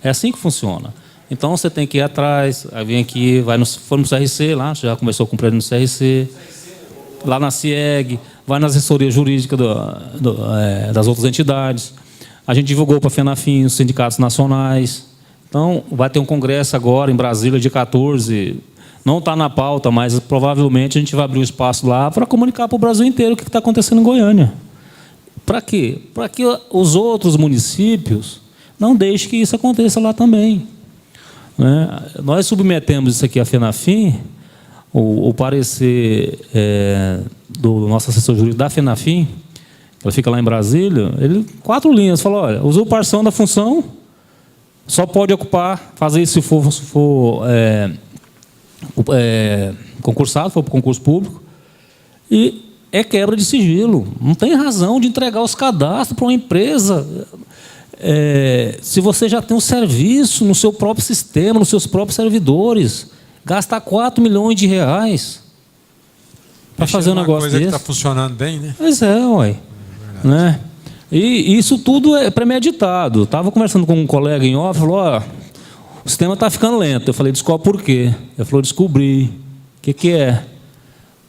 É assim que funciona. Então, você tem que ir atrás, aí vem aqui, foi no CRC lá, já começou com o prédio no CRC, lá na CIEG, vai na assessoria jurídica das outras entidades. A gente divulgou para a FENAFIM, os sindicatos nacionais. Então, vai ter um congresso agora em Brasília, dia 14. Não está na pauta, mas provavelmente a gente vai abrir um espaço lá para comunicar para o Brasil inteiro o que está acontecendo em Goiânia. Para quê? Para que os outros municípios não deixem que isso aconteça lá também. Nós submetemos isso aqui à FENAFIM, o parecer do nosso assessor jurídico da FENAFIM, ela fica lá em Brasília, ele 4 linhas, falou, olha, usurpação da função, só pode ocupar, fazer isso se for concursado, for para concurso público, e é quebra de sigilo, não tem razão de entregar os cadastros para uma empresa. Se você já tem um serviço no seu próprio sistema, nos seus próprios servidores, gastar 4 milhões de reais para fazer um negócio desse. Uma coisa que está funcionando bem, né? Pois é, ué. Né? E isso tudo é premeditado. Estava conversando com um colega em off, falou, o sistema está ficando lento. Eu falei, descobre por quê. Ele falou, descobri. O que é?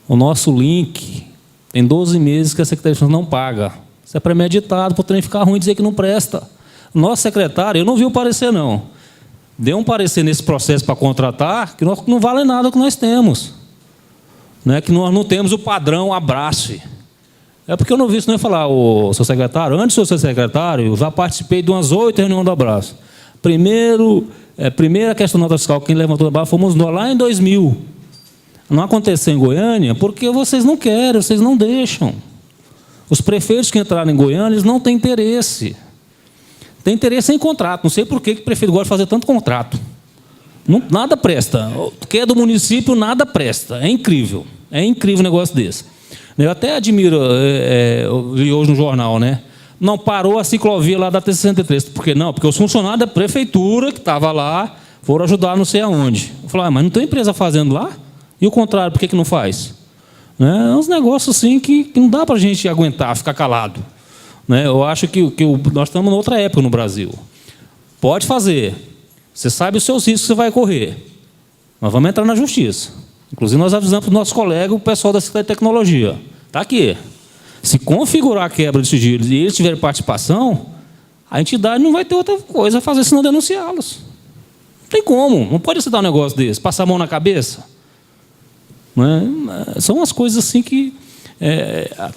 O nosso link tem 12 meses que a Secretaria de Finanças não paga. Isso é premeditado para o trem ficar ruim e dizer que não presta. Nosso secretário, eu não vi o parecer, não. Deu um parecer nesse processo para contratar que não vale nada o que nós temos. Que nós não temos o padrão Abrace. É porque eu não vi isso, não ia falar, o seu secretário, antes de ser secretário, eu já participei de umas 8 reuniões do Abraço. Primeira questão da nota fiscal, quem levantou o Abraço fomos nós, lá em 2000. Não aconteceu em Goiânia porque vocês não querem, vocês não deixam. Os prefeitos que entraram em Goiânia, eles não têm interesse. Tem interesse em contrato. Não sei por que o prefeito gosta de fazer tanto contrato. Nada presta. O que é do município, nada presta. É incrível. É incrível um negócio desse. Eu até admiro, eu li hoje no jornal, né? Não parou a ciclovia lá da T63. Por que não? Porque os funcionários da prefeitura que estavam lá foram ajudar não sei aonde. Eu falei, mas não tem empresa fazendo lá? E o contrário, por que não faz? É uns negócios assim que não dá para a gente aguentar, ficar calado. Eu acho que nós estamos em outra época no Brasil. Pode fazer. Você sabe os seus riscos que você vai correr. Nós vamos entrar na justiça. Inclusive, nós avisamos para os nossos colegas, o pessoal da Secretaria de Tecnologia. Está aqui. Se configurar a quebra de sigilo e eles tiverem participação, a entidade não vai ter outra coisa a fazer senão denunciá-los. Não tem como. Não pode aceitar um negócio desse. Passar a mão na cabeça. São umas coisas assim que...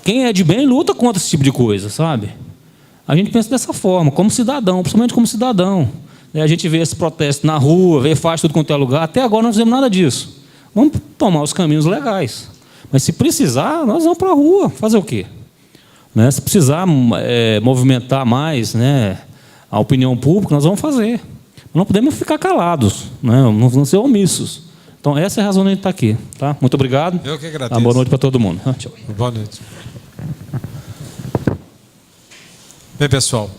quem é de bem luta contra esse tipo de coisa, sabe? A gente pensa dessa forma, como cidadão, principalmente como cidadão. A gente vê esse protesto na rua, vê faz tudo quanto é lugar. Até agora não fizemos nada disso. Vamos tomar os caminhos legais. Mas se precisar, nós vamos para a rua. Fazer o quê? Se precisar movimentar mais a opinião pública, nós vamos fazer. Não podemos ficar calados, não vamos ser omissos. Então, essa é a razão de a gente estar aqui. Tá? Muito obrigado. Eu que agradeço. Boa noite para todo mundo. Tchau. Boa noite. Bem, pessoal.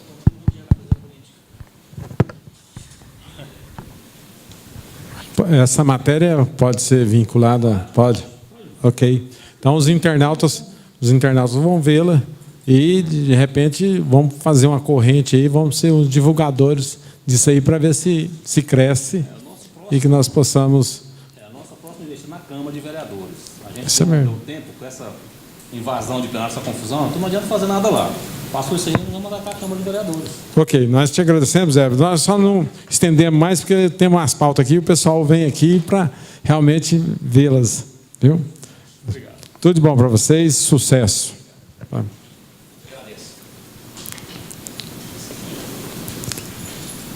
Essa matéria pode ser vinculada? Pode? Ok. Então os internautas vão vê-la e de repente vamos fazer uma corrente aí, vamos ser os divulgadores disso aí para ver se cresce e que nós possamos. A nossa próxima vez na Câmara de Vereadores. A gente Isso é mesmo. tempo com essa invasão de plenário, essa confusão, então não adianta fazer nada lá. Passou isso aí, nós vamos mandar para a Câmara de Vereadores. Ok, nós te agradecemos, Zé. Nós só não estendemos mais porque temos umas pautas aqui e o pessoal vem aqui para realmente vê-las. Viu? Obrigado. Tudo de bom para vocês, sucesso.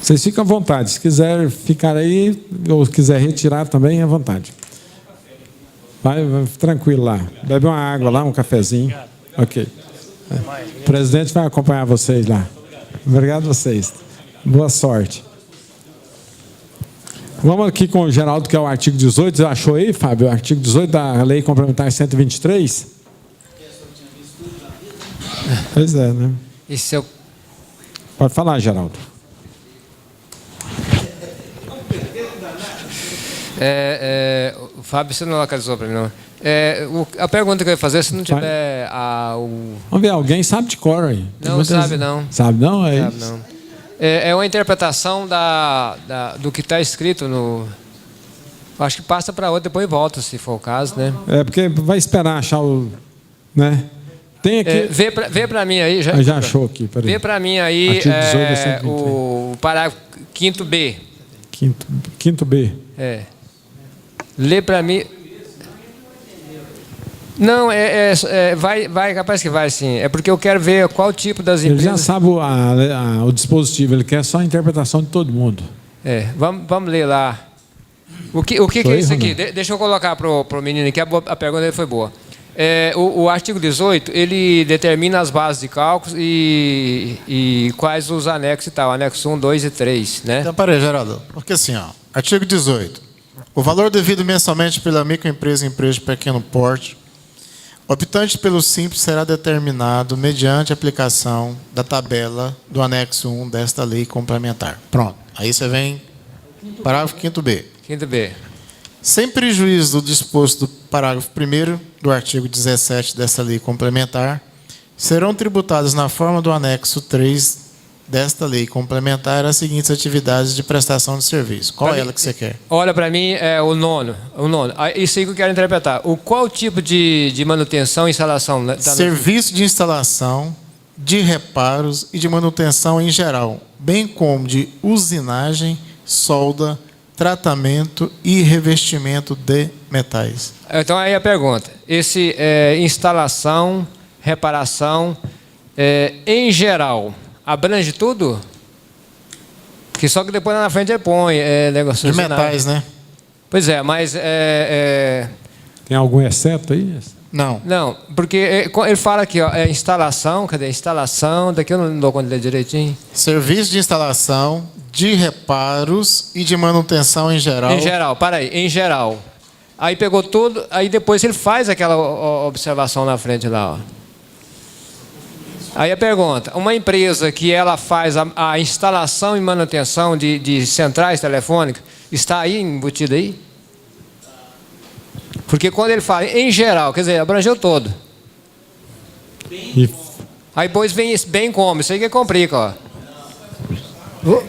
Vocês ficam à vontade. Se quiser ficar aí ou quiser retirar também, à vontade. Vai tranquilo lá. Bebe uma água lá, um cafezinho. Ok. O presidente vai acompanhar vocês lá. Obrigado a vocês. Boa sorte. Vamos aqui com o Geraldo, que é o artigo 18. Você achou aí, Fábio? O artigo 18 da Lei Complementar 123? Pois é, né? Isso eu... Pode falar, Geraldo. O Fábio, você não localizou para mim, não. A pergunta que eu ia fazer, se não tiver Vamos ver, alguém sabe de cor aí. Não sabe, não. Sabe não? É sabe, isso. não. É uma interpretação do que está escrito no... Acho que passa para outra, depois volta, se for o caso, né? É, porque vai esperar achar o... Né? Tem aqui... Vê para mim aí... Já achou aqui, peraí. Vê para mim aí Artigo 18, o parágrafo 5º-B. Quinto B. Lê para mim... Não, vai, capaz que vai sim. É porque eu quero ver qual tipo das empresas... Ele já sabe o dispositivo, ele quer só a interpretação de todo mundo. Vamos ler lá. O que é isso aqui? Deixa eu colocar para o menino aqui, a pergunta dele foi boa. O artigo 18, ele determina as bases de cálculos e quais os anexos e tal, anexo 1, 2 e 3, né? Então, peraí, Geraldo, porque assim, ó, artigo 18. O valor devido mensalmente pela microempresa e empresa de pequeno porte, optante pelo simples, será determinado mediante aplicação da tabela do anexo 1 desta lei complementar. Pronto. Aí você vem, parágrafo 5º-B. 5º-B. Sem prejuízo do disposto do parágrafo 1º do artigo 17 desta lei complementar, serão tributadas na forma do anexo 3 desta lei complementar as seguintes atividades de prestação de serviço. Qual é ela que você quer? Olha, para mim, é o nono. Isso aí que eu quero interpretar. Qual tipo de manutenção e instalação? Serviço de instalação, de reparos e de manutenção em geral, bem como de usinagem, solda, tratamento e revestimento de metais. Então, aí a pergunta. Esse instalação, reparação, em geral... Abrange tudo? Que só que depois lá na frente ele põe negócio de metais, né? Pois é, mas tem algum exceto aí? Não. Não, porque ele fala aqui, ó, instalação, cadê? Instalação, daqui eu não dou conta de ler direitinho. Serviço de instalação, de reparos e de manutenção em geral. Em geral, para aí, em geral. Aí pegou tudo, aí depois ele faz aquela observação na frente lá, ó. Aí a pergunta, uma empresa que ela faz a instalação e manutenção de centrais telefônicas, está aí embutida aí? Porque quando ele fala em geral, quer dizer, abrangeu todo. Aí depois vem esse bem como, isso aí que complica, ó.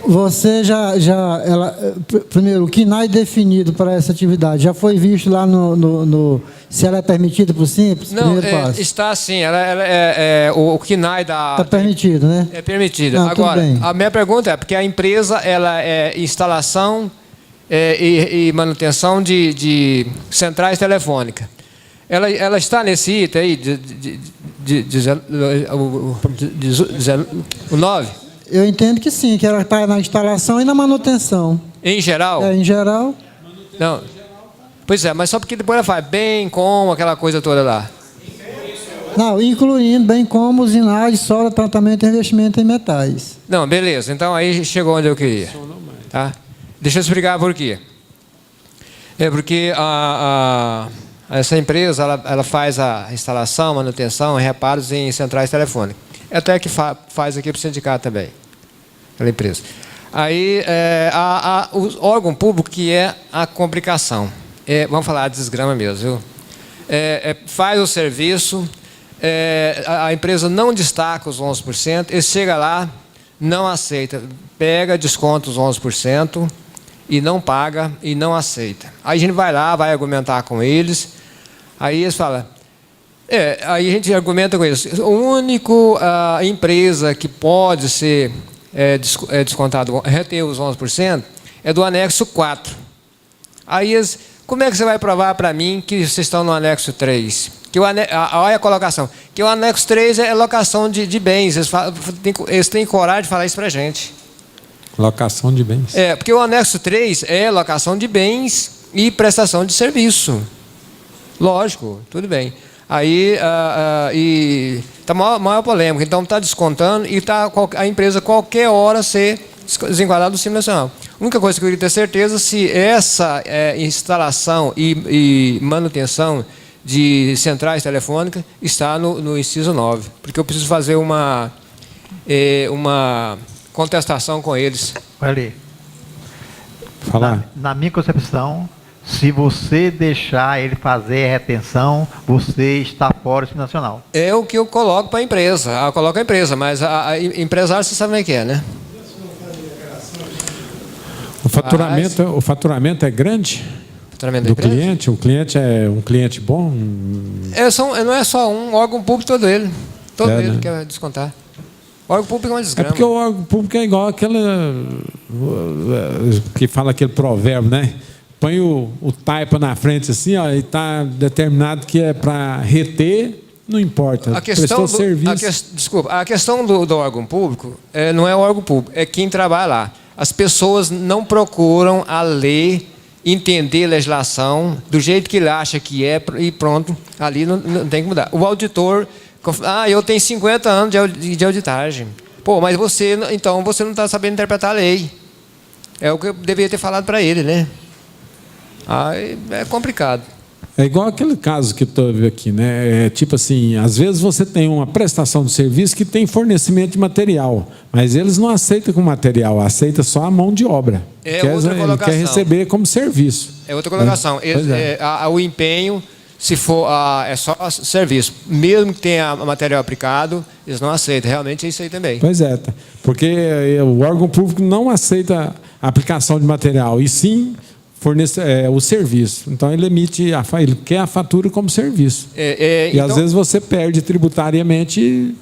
Você primeiro, o KNAI definido para essa atividade, já foi visto lá se ela é permitida por Simples? Não, está sim, o KNAI da... Está permitido, né? É permitido. Não, agora, a minha pergunta é, porque a empresa, ela é instalação e manutenção de centrais telefônicas. Ela está nesse item aí, o 9? Eu entendo que sim, que ela está na instalação e na manutenção. Em geral? Em geral. Não. Pois é, mas só porque depois ela faz bem como aquela coisa toda lá. Não, incluindo bem como usinagem, solda, tratamento e investimento em metais. Não, beleza. Então aí chegou onde eu queria. Tá? Deixa eu explicar por quê. Porque essa empresa ela faz a instalação, manutenção e reparos em centrais telefônicas. Até que faz aqui para o sindicato também, aquela empresa. Aí, o órgão público que é a complicação. Vamos falar de desgrama mesmo, viu? faz o serviço, a empresa não destaca os 11%, ele chega lá, não aceita, pega, desconta os 11% e não paga e não aceita. Aí a gente vai lá, vai argumentar com eles, aí eles falam, aí a gente argumenta com eles, a única empresa que pode ser descontado, reter os 11%, é do anexo 4. Aí eles, como é que você vai provar para mim que vocês estão no anexo 3? Olha a colocação, que o anexo 3 é locação de bens, eles têm coragem de falar isso para a gente. Locação de bens. Porque o anexo 3 é locação de bens e prestação de serviço. Lógico, tudo bem. Aí está maior polêmica, então está descontando e está a empresa qualquer hora ser desenquadrada do Simples Nacional. A única coisa que eu queria ter certeza se essa instalação e manutenção de centrais telefônicas está no inciso 9, porque eu preciso fazer uma contestação com eles. Olha, falar. Na minha concepção, se você deixar ele fazer a retenção, você está fora do Simples Nacional. É o que eu coloco para a empresa. Eu coloco a empresa, mas a empresário você sabe como é que é, né? O faturamento é grande do cliente? O cliente é um cliente bom? Não é só um, órgão público todo ele. Todo ele quer descontar. O órgão público é uma desgrama. É porque o órgão público é igual aquela que fala aquele provérbio, né? Põe o taipa na frente assim, ó, e está determinado que é para reter, não importa. A questão a questão do órgão público não é o órgão público, é quem trabalha lá. As pessoas não procuram a lei, entender a legislação do jeito que ele acha que é e pronto, ali não tem que mudar. O auditor, eu tenho 50 anos de auditagem. Pô, mas você não está sabendo interpretar a lei. É o que eu deveria ter falado para ele, né? É complicado. É igual aquele caso que teve aqui, né? Tipo assim, às vezes você tem uma prestação de serviço que tem fornecimento de material, mas eles não aceitam com material, aceita só a mão de obra. Ele quer receber como serviço. É outra colocação. O empenho, se for é só serviço, mesmo que tenha material aplicado, eles não aceitam. Realmente é isso aí também. Pois é, porque o órgão público não aceita a aplicação de material, e sim fornece o serviço. Então ele ele quer a fatura como serviço. E às vezes você perde tributariamente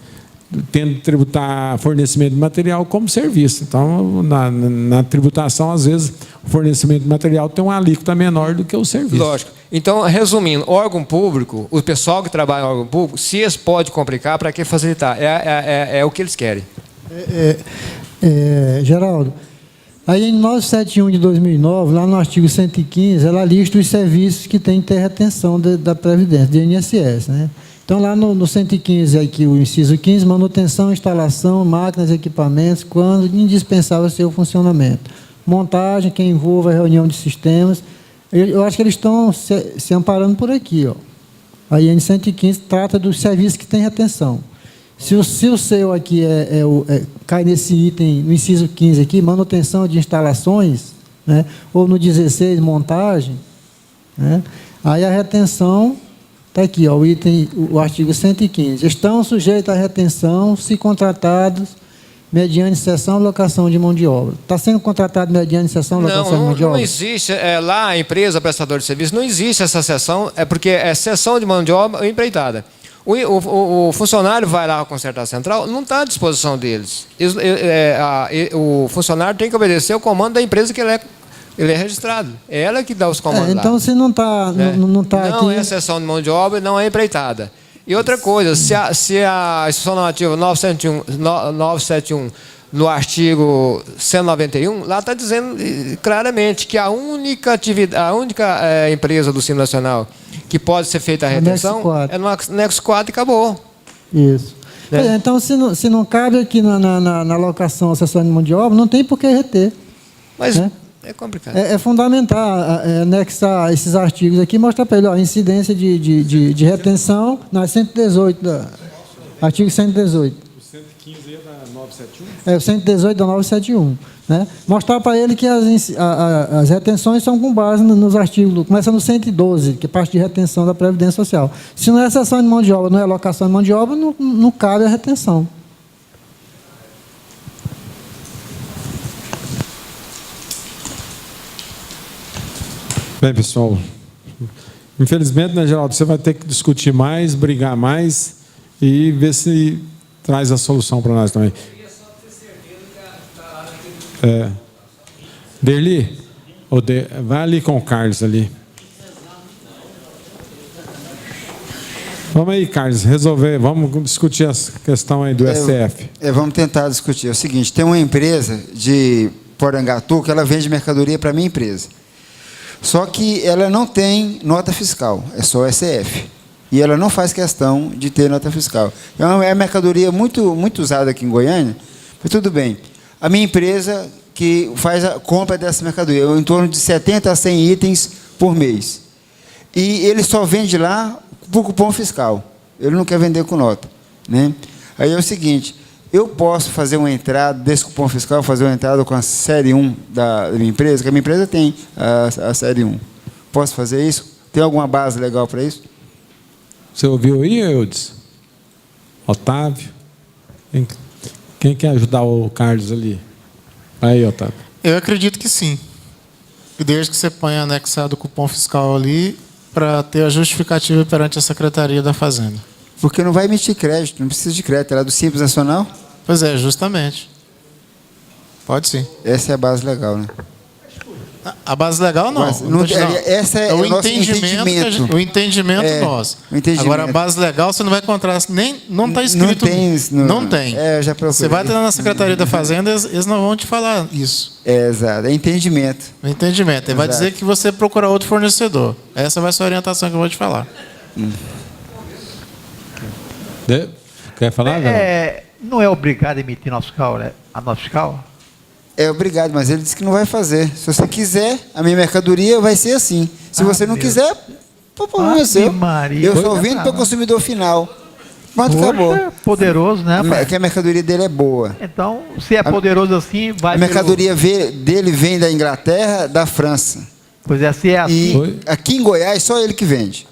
tendo que tributar fornecimento de material como serviço. Então na tributação, às vezes, o fornecimento de material tem uma alíquota menor do que o serviço. Lógico. Então, resumindo, órgão público, o pessoal que trabalha no órgão público, se eles podem complicar, para que facilitar? É o que eles querem. Geraldo, aí em 971 de 2009, lá no artigo 115, ela lista os serviços que tem que ter retenção da Previdência, do INSS, né? Então, lá no 115, aqui, o inciso 15, manutenção, instalação, máquinas e equipamentos, quando indispensável seu funcionamento. Montagem, que envolva a reunião de sistemas. Eu acho que eles estão se amparando por aqui, ó. A IN 115 trata dos serviços que tem retenção. Se o seu aqui cai nesse item, no inciso 15 aqui, manutenção de instalações, né, ou no 16, montagem, né, aí a retenção está aqui, ó, o artigo 115. Estão sujeitos à retenção se contratados mediante cessão ou locação de mão de obra. Está sendo contratado mediante cessão ou locação de mão de obra? Não existe. Lá, a empresa prestadora de serviço, não existe essa cessão, porque é cessão de mão de obra ou empreitada. O funcionário vai lá com a consertar central, não está à disposição deles. O funcionário tem que obedecer ao comando da empresa que ele é registrado. É ela que dá os comandos então, lá. se não está aqui... Não é cessão de mão de obra, não é empreitada. E outra coisa, se a Instituição Normativa 971, no artigo 191, lá está dizendo claramente que a única empresa do Simples Nacional que pode ser feita a retenção é no anexo 4 e acabou. Isso. Então, se não cabe aqui na alocação, cessão de mão de obra, não tem por que reter. Mas né? é complicado. É fundamental anexar esses artigos aqui e mostrar para ele a incidência de retenção na 118, artigo 118. O 115 é da É o 118 da 971. Né? Mostrar para ele que as retenções são com base nos artigos, começa no 112, que é parte de retenção da Previdência Social. Se não é cessão de mão de obra, não é alocação de mão de obra, não cabe a retenção. Bem, pessoal, infelizmente, né, Geraldo, você vai ter que discutir mais, brigar mais e ver se traz a solução para nós também. Derli, vai ali com o Carlos ali. Vamos aí, Carlos, resolver, vamos discutir essa questão aí do SF. Vamos tentar discutir. É o seguinte, tem uma empresa de Porangatu que ela vende mercadoria para a minha empresa. Só que ela não tem nota fiscal, é só SF. E ela não faz questão de ter nota fiscal. Então, é mercadoria muito usada aqui em Goiânia, mas tudo bem. A minha empresa que faz a compra dessa mercadoria, em torno de 70 a 100 itens por mês. E ele só vende lá por cupom fiscal. Ele não quer vender com nota. Né? Aí é o seguinte, eu posso fazer uma entrada desse cupom fiscal, fazer uma entrada com a série 1 da minha empresa, que a minha empresa tem a série 1. Posso fazer isso? Tem alguma base legal para isso? Você ouviu aí, Eudes? Otávio? Quem quer ajudar o Carlos ali? Aí, Otávio. Eu acredito que sim. E desde que você ponha anexado o cupom fiscal ali para ter a justificativa perante a Secretaria da Fazenda. Porque não vai emitir crédito, não precisa de crédito. Ela é do Simples Nacional? Pois é, justamente. Pode sim. Essa é a base legal, né? A base legal não. Essa é o o nosso entendimento. O entendimento nosso. Agora, a base legal você não vai encontrar, não está escrito. Não tem. Eu já procurei. Você vai ter na Secretaria da Fazenda, eles não vão te falar isso. Exato, é entendimento. O entendimento. Ele vai dizer que você procura outro fornecedor. Essa vai ser a orientação que eu vou te falar. Quer falar, não é obrigado a emitir a nota fiscal? É obrigado, mas ele disse que não vai fazer. Se você quiser, a minha mercadoria vai ser assim. Se você não quiser, problema é seu. Eu só vendo para o consumidor final. Pronto, acabou. Poderoso, né? É que a mercadoria dele é boa. Então, se é poderoso assim, vai... A mercadoria dele vem da Inglaterra, da França. Pois é, se é assim... E aqui em Goiás, só ele que vende.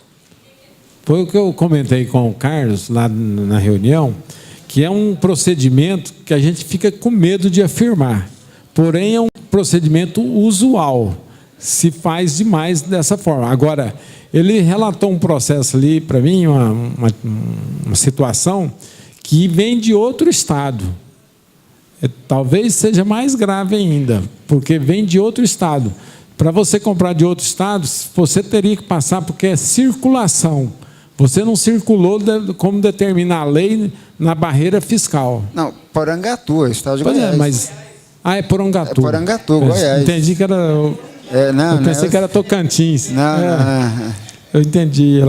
Foi o que eu comentei com o Carlos lá na reunião, que é um procedimento que a gente fica com medo de afirmar. Porém, é um procedimento usual. Se faz demais dessa forma. Agora, ele relatou um processo ali para mim, uma situação que vem de outro estado. Talvez seja mais grave ainda, porque vem de outro estado. Para você comprar de outro estado, você teria que passar, porque é circulação. Você não circulou como determina a lei na barreira fiscal. Não, Porangatu, estado de Goiás. Mas... é Porangatu. É Porangatu, Goiás. Entendi que era... eu pensei que era Tocantins. Não. Eu entendi.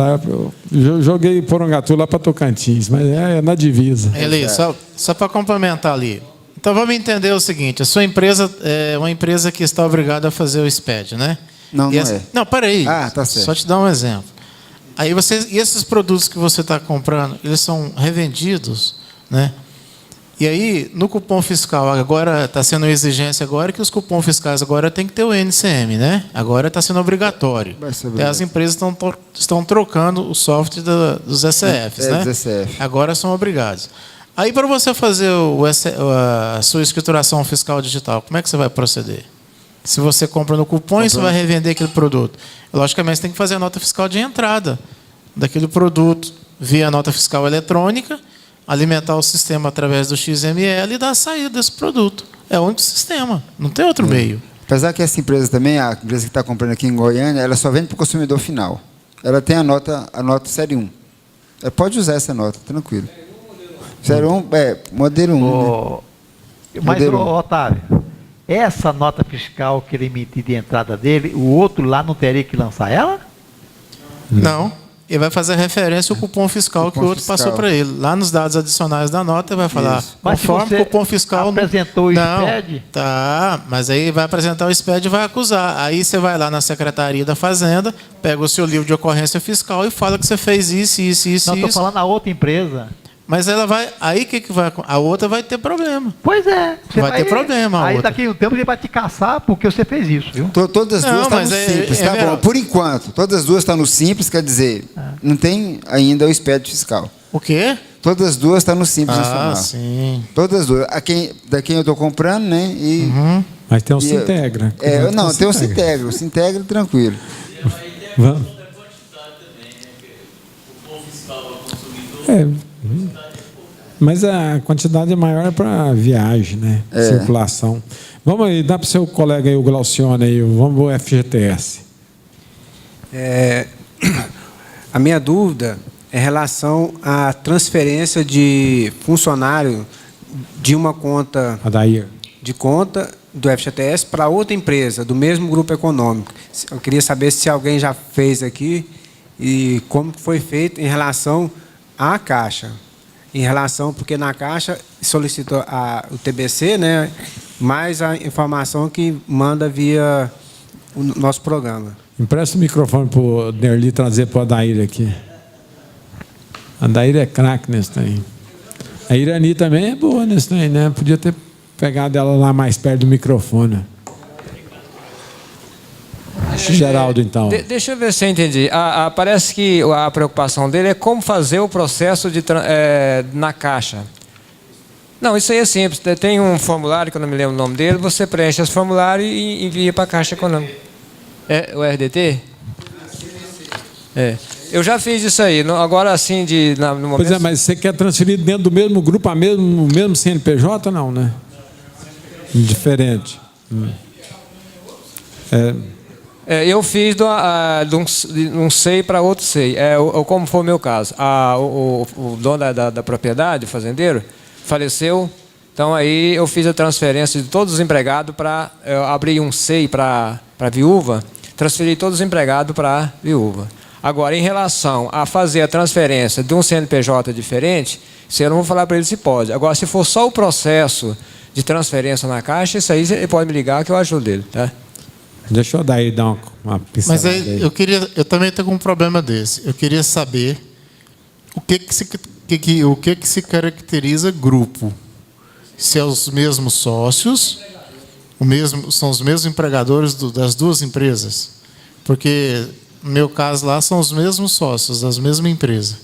Eu joguei Porangatu lá para Tocantins, mas é na divisa. Eli, só para complementar ali. Então vamos entender o seguinte: a sua empresa é uma empresa que está obrigada a fazer o SPED, né? Não, não é. Não, peraí. Tá certo. Só te dar um exemplo. Aí e esses produtos que você está comprando, eles são revendidos, né? E aí, no cupom fiscal, agora está sendo uma exigência agora que os cupons fiscais agora tem que ter o NCM, né? Agora está sendo obrigatório. As empresas estão trocando o software dos SCFs, né? Agora são obrigados. Aí, para você fazer a sua escrituração fiscal digital, como é que você vai proceder? Se você compra no cupom e você vai revender aquele produto, logicamente você tem que fazer a nota fiscal de entrada daquele produto via nota fiscal eletrônica, alimentar o sistema através do XML e dar a saída desse produto. É o único sistema, não tem outro meio. Apesar que essa empresa também, a empresa que está comprando aqui em Goiânia, ela só vende para o consumidor final. Ela tem a nota série 1. Ela pode usar essa nota, tranquilo. Série 1, modelo 1. Mas, Otávio, essa nota fiscal que ele emitir de entrada dele, o outro lá não teria que lançar ela? Não. Ele vai fazer referência ao cupom fiscal que o outro passou para ele. Lá nos dados adicionais da nota, ele vai falar, conforme o cupom fiscal... apresentou o SPED? Tá, mas aí vai apresentar o SPED e vai acusar. Aí você vai lá na Secretaria da Fazenda, pega o seu livro de ocorrência fiscal e fala que você fez isso. Não, estou falando na outra empresa. Mas ela vai. Aí o que vai. A outra vai ter problema. Pois é. Vai ter problema. Aí outra. daqui a um tempo ele vai te caçar porque você fez isso, viu? Todas as duas estão no simples, tá bom? Por enquanto, todas as duas estão no simples, quer dizer, não tem ainda o expédio fiscal. O quê? Todas as duas estão no simples nacional. Sim. Todas as duas. Da quem eu estou comprando, né? E, Mas tem o Sintegra. Não, tem o Sintegra. O Sintegra, tranquilo. Vamos. Mas a quantidade maior é para viagem, né? Circulação. Vamos aí, dá para o seu colega aí, o Glaucione, aí, vamos para o FGTS. A minha dúvida é em relação à transferência de funcionário de uma conta de conta do FGTS para outra empresa do mesmo grupo econômico. Eu queria saber se alguém já fez aqui e como foi feito em relação à Caixa. Em relação, porque na Caixa solicitou o TBC, né, mais a informação que manda via o nosso programa. Empresta o microfone para o Nerli trazer para o Adair aqui. A Adair é craque nesse trem. A Irani também é boa nesse trem, né? Podia ter pegado ela lá mais perto do microfone. Geraldo, então. Deixa eu ver se eu entendi. Parece que a preocupação dele é como fazer o processo na Caixa. Não, isso aí é simples. Tem um formulário, que eu não me lembro o nome dele, você preenche esse formulário e envia para a Caixa Econômica. É o RDT? Eu já fiz isso aí. Agora, assim, no momento... Pois é, mas você quer transferir dentro do mesmo grupo, o mesmo CNPJ, não, né? Diferente. Eu fiz de um SEI para outro SEI. Como foi o meu caso. O dono da propriedade, o fazendeiro, faleceu. Então, aí eu fiz a transferência de todos os empregados para... abrir um SEI para viúva, transferi todos os empregados para viúva. Agora, em relação a fazer a transferência de um CNPJ diferente, isso eu não vou falar para ele se pode. Agora, se for só o processo de transferência na Caixa, isso aí ele pode me ligar que eu ajudo ele, tá? Deixa eu dar uma pincelada. Mas aí, eu também estou com um problema desse. Eu queria saber o que se caracteriza grupo. Se é os mesmos sócios, são os mesmos empregadores das duas empresas. Porque, no meu caso lá, são os mesmos sócios das mesmas empresas.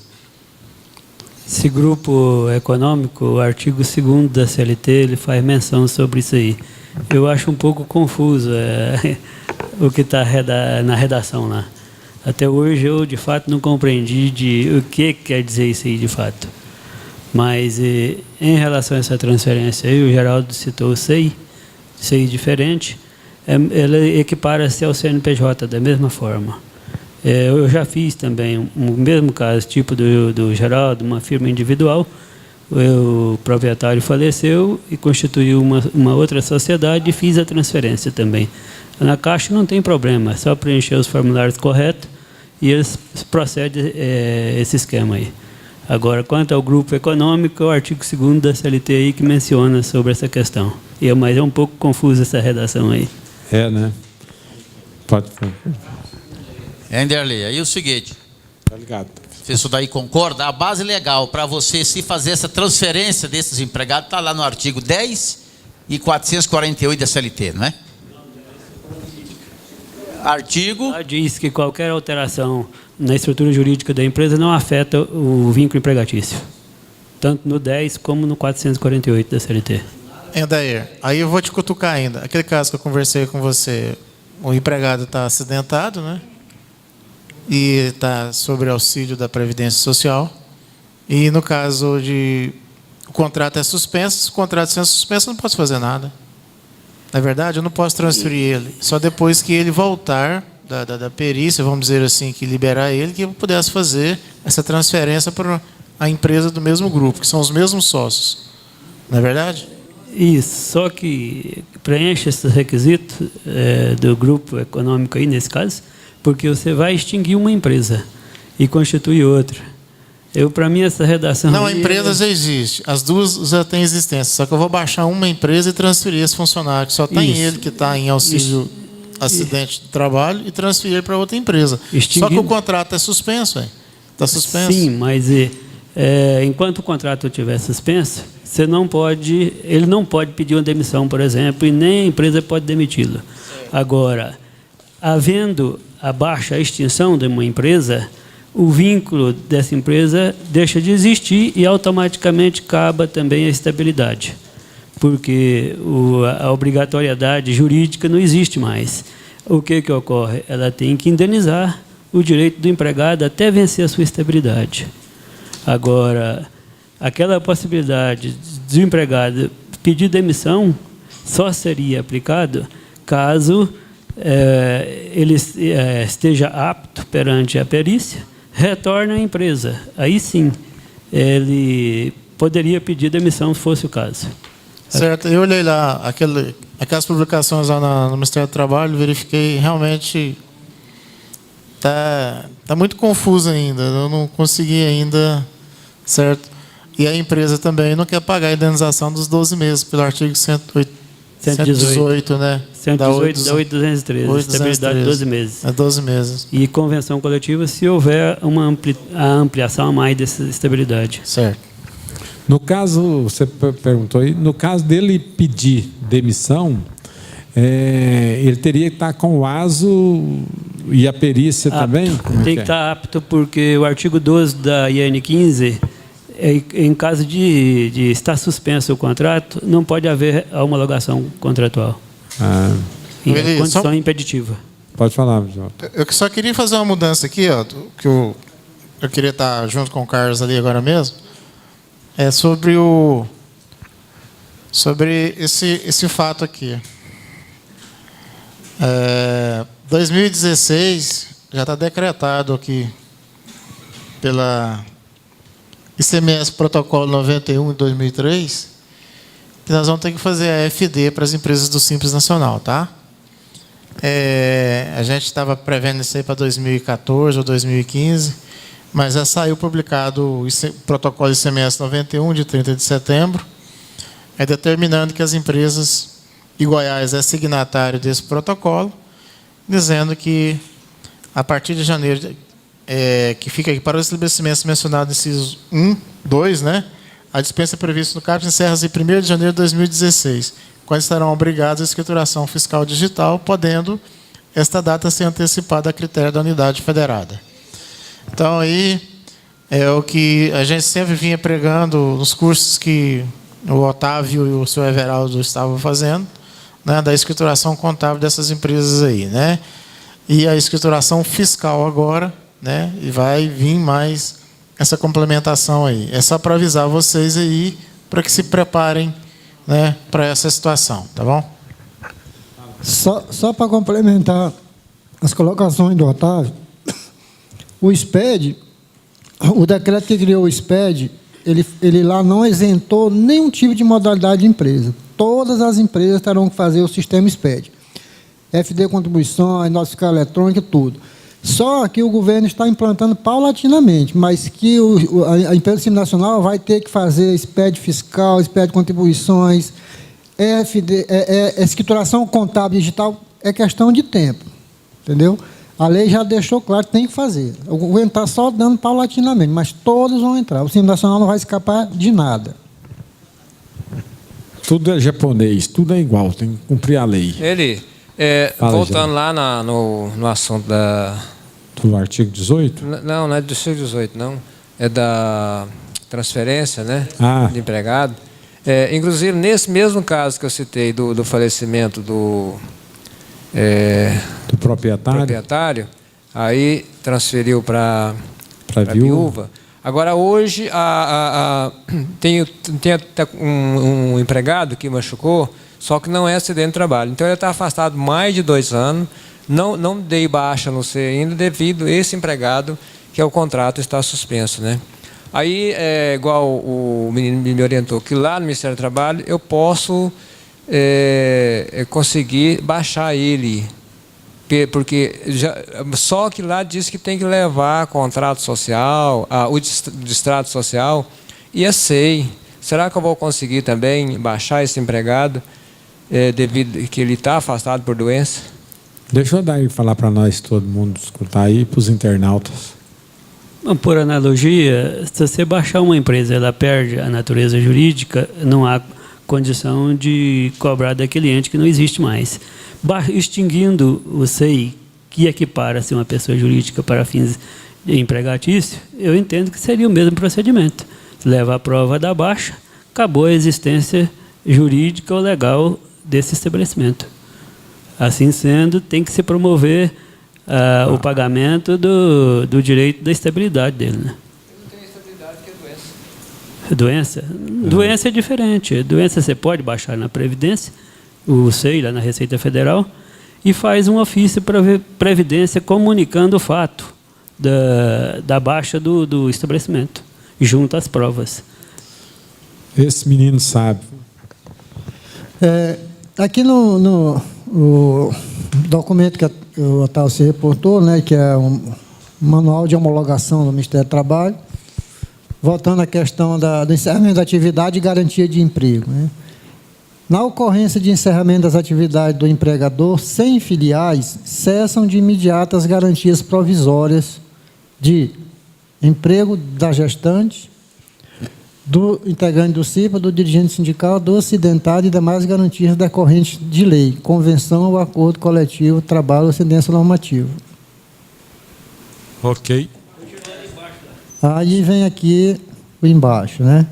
Esse grupo econômico, o artigo 2º da CLT, ele faz menção sobre isso aí. Eu acho um pouco confuso o que está na redação lá. Até hoje eu, de fato, não compreendi o que quer dizer isso aí, de fato. Mas, em relação a essa transferência aí, o Geraldo citou o SEI diferente, ela equipara-se ao CNPJ da mesma forma. Eu já fiz também o mesmo caso, tipo do Geraldo, uma firma individual. O proprietário faleceu e constituiu uma outra sociedade e fiz a transferência também. Na Caixa não tem problema, é só preencher os formulários corretos e eles procedem esse esquema aí. Agora, quanto ao grupo econômico, é o artigo 2º da CLT aí que menciona sobre essa questão. Mas é um pouco confusa essa redação aí. Né? Pode. Enderley, aí é o seguinte. Tá ligado. Isso daí concorda? A base legal para você se fazer essa transferência desses empregados está lá no artigo 10 e 448 da CLT, não é? Artigo... Diz que qualquer alteração na estrutura jurídica da empresa não afeta o vínculo empregatício. Tanto no 10 como no 448 da CLT. Endair, aí eu vou te cutucar ainda. Aquele caso que eu conversei com você, o empregado está acidentado, né? E está sobre auxílio da Previdência Social. E no caso de o contrato é suspenso, se o contrato sendo suspenso, eu não posso fazer nada. Na verdade, eu não posso transferir ele. Só depois que ele voltar da perícia, vamos dizer assim, que liberar ele, que eu pudesse fazer essa transferência para a empresa do mesmo grupo, que são os mesmos sócios. Não é verdade? Isso, só que preenche esses requisitos do grupo econômico aí, nesse caso, porque você vai extinguir uma empresa e constituir outra. Para mim, essa redação... Não, a empresa já existe. As duas já têm existência. Só que eu vou baixar uma empresa e transferir esse funcionário, que só tem ele que está em auxílio acidente de trabalho, e transferir para outra empresa. Só que o contrato é suspenso, está suspenso. Sim, mas enquanto o contrato estiver suspenso, ele não pode pedir uma demissão, por exemplo, e nem a empresa pode demiti-lo. Agora, havendo a baixa extinção de uma empresa, o vínculo dessa empresa deixa de existir e automaticamente acaba também a estabilidade, porque a obrigatoriedade jurídica não existe mais. O que ocorre? Ela tem que indenizar o direito do empregado até vencer a sua estabilidade. Agora, aquela possibilidade do empregado pedir demissão só seria aplicado caso ele esteja apto perante a perícia, retorne à empresa. Aí sim, ele poderia pedir demissão se fosse o caso. Certo. Eu olhei lá aquelas publicações lá no Ministério do Trabalho, verifiquei, realmente tá muito confuso ainda. Eu não consegui ainda, certo? E a empresa também não quer pagar a indenização dos 12 meses, pelo artigo 118, né? 118 da 8.213, estabilidade de 12 meses. É 12 meses. E convenção coletiva se houver a ampliação a mais dessa estabilidade. Certo. No caso, você perguntou aí, no caso dele pedir demissão, ele teria que estar com o ASO e a perícia apto também? Tem que estar apto, porque o artigo 12 da IN 15, em caso de estar suspenso o contrato, não pode haver a homologação contratual. Em condição impeditiva. Pode falar, João. Eu só queria fazer uma mudança aqui, ó, que eu queria estar junto com o Carlos ali agora mesmo. É sobre esse fato aqui. 2016 já está decretado aqui pela ICMS Protocolo 91 de 2003 que nós vamos ter que fazer a FD para as empresas do Simples Nacional, tá? A gente estava prevendo isso aí para 2014 ou 2015, mas já saiu publicado o protocolo ICMS 91 de 30 de setembro, determinando que as empresas, e Goiás é signatário desse protocolo, dizendo que a partir de janeiro, que fica aqui para os estabelecimentos mencionados incisos 1, 2, né? A dispensa prevista no CAPES encerra-se em 1º de janeiro de 2016, quando estarão obrigados à escrituração fiscal digital, podendo esta data ser antecipada a critério da unidade federada. Então, aí é o que a gente sempre vinha pregando nos cursos que o Otávio e o senhor Everaldo estavam fazendo, né, da escrituração contábil dessas empresas aí, né? E a escrituração fiscal agora, né? E vai vir mais essa complementação aí. É só para avisar vocês aí, para que se preparem, né, para essa situação, tá bom? Só para complementar as colocações do Otávio, o SPED, o decreto que criou o SPED, ele lá não isentou nenhum tipo de modalidade de empresa. Todas as empresas terão que fazer o sistema SPED. FD contribuições, nota fiscal eletrônica, tudo. Só que o governo está implantando paulatinamente, mas que a empresa do Simples Nacional vai ter que fazer SPED fiscal, SPED contribuições, FD, escrituração contábil digital, é questão de tempo, entendeu? A lei já deixou claro que tem que fazer. O governo está só dando paulatinamente, mas todos vão entrar. O Simples Nacional não vai escapar de nada. Tudo é japonês, tudo é igual, tem que cumprir a lei. Voltando lá no assunto do artigo 18? Não é do artigo 18, não. É da transferência, né? De empregado. Inclusive, nesse mesmo caso que eu citei do falecimento do proprietário, aí transferiu para a viúva. Agora, hoje, tem até um empregado que machucou, só que não é acidente de trabalho. Então, ele está afastado mais de 2 anos, não dei baixa no C ainda, devido a esse empregado, que o contrato está suspenso, né? Aí, igual o menino me orientou, que lá no Ministério do Trabalho, eu posso conseguir baixar ele, porque só que lá diz que tem que levar contrato social, o distrato social, e SEI. Será que eu vou conseguir também baixar esse empregado, devido que ele está afastado por doença? Deixa eu falar para nós, todo mundo escutar aí, para os internautas. Por analogia, se você baixar uma empresa, ela perde a natureza jurídica, não há condição de cobrar daquele ente que não existe mais. Extinguindo o SEI, que equipara-se uma pessoa jurídica para fins empregatícios, eu entendo que seria o mesmo procedimento. Leva a prova da baixa, acabou a existência jurídica ou legal desse estabelecimento. Assim sendo, tem que se promover o pagamento do direito da estabilidade dele. Né? Não tem estabilidade, que é doença. Doença? Doença é diferente. Doença você pode baixar na Previdência, o SEI, lá na Receita Federal, e faz um ofício para Previdência comunicando o fato da baixa do estabelecimento, junto às provas. Esse menino sabe. Aqui no documento que o Otávio se reportou, né, que é um manual de homologação do Ministério do Trabalho, voltando à questão do encerramento da atividade e garantia de emprego. Né? Na ocorrência de encerramento das atividades do empregador, sem filiais, cessam de imediato as garantias provisórias de emprego da gestante, do integrante do CIPA, do dirigente sindical, do acidentado e demais garantias decorrentes de lei, convenção ou acordo coletivo, trabalho ou sentença normativa. Ok. Aí vem aqui o embaixo, né?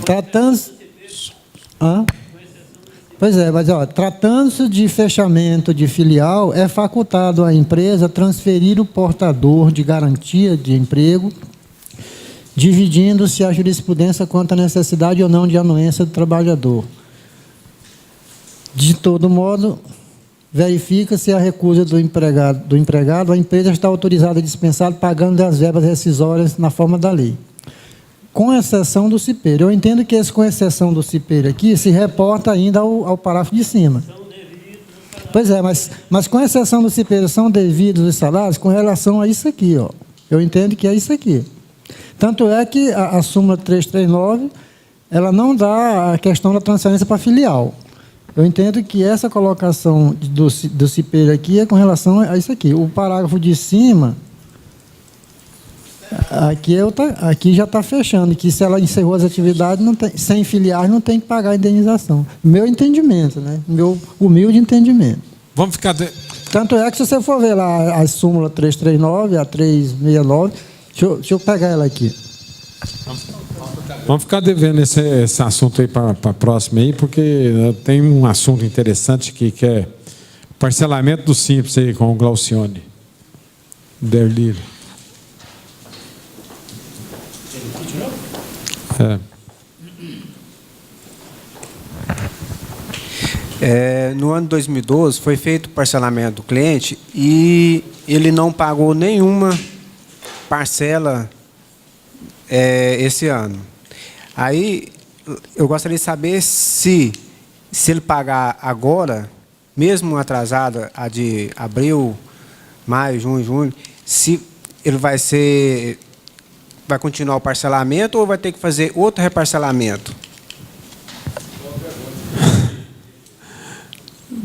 Tratando-se... Pois é, mas tratando-se de fechamento de filial, é facultado à empresa transferir o portador de garantia de emprego, dividindo-se a jurisprudência quanto à necessidade ou não de anuência do trabalhador. De todo modo, verifica-se a recusa do empregado, a empresa está autorizada a dispensar pagando as verbas rescisórias na forma da lei. Com exceção do CIPER. Eu entendo que esse com exceção do CIPER aqui se reporta ainda ao parágrafo de cima. Pois é, mas com exceção do CIPER, são devidos os salários com relação a isso aqui. Ó. Eu entendo que é isso aqui. Tanto é que a súmula 339, ela não dá a questão da transferência para filial. Eu entendo que essa colocação do CIPER aqui é com relação a isso aqui. O parágrafo de cima... Aqui já está fechando, que se ela encerrou as atividades, não tem, sem filiais, não tem que pagar a indenização. Meu entendimento, né? Meu humilde entendimento. Vamos ficar... Tanto é que se você for ver lá a súmula 339, a 369, deixa eu pegar ela aqui. Vamos ficar devendo esse assunto aí para a próxima aí, porque tem um assunto interessante aqui, que é parcelamento do Simples aí com o Glaucione. Derliro. No ano de 2012 foi feito o parcelamento do cliente e ele não pagou nenhuma parcela esse ano. Aí eu gostaria de saber se ele pagar agora, mesmo atrasada, a de abril, maio, junho, se ele vai continuar o parcelamento ou vai ter que fazer outro reparcelamento?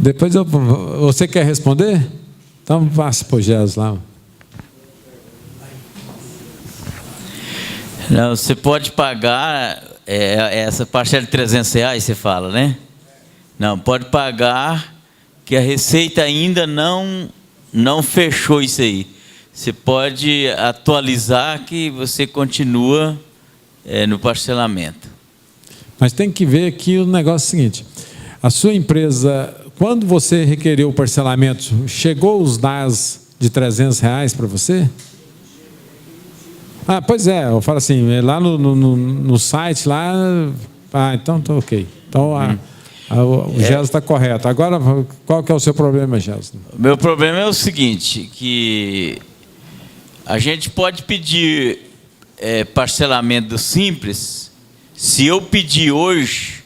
Depois você quer responder? Então passa para o Gés lá. Não, você pode pagar essa parcela de R$300, você fala, né? Não, pode pagar, que a Receita ainda não fechou isso aí. Você pode atualizar que você continua no parcelamento. Mas tem que ver aqui o negócio seguinte. A sua empresa, quando você requeriu o parcelamento, chegou os DAS de R$300 para você? Pois é, eu falo assim, lá no site lá... então tá ok. Então o Gés está correto. Agora, qual que é o seu problema, Gés? O meu problema é o seguinte, que a gente pode pedir parcelamento do Simples. Se eu pedir hoje,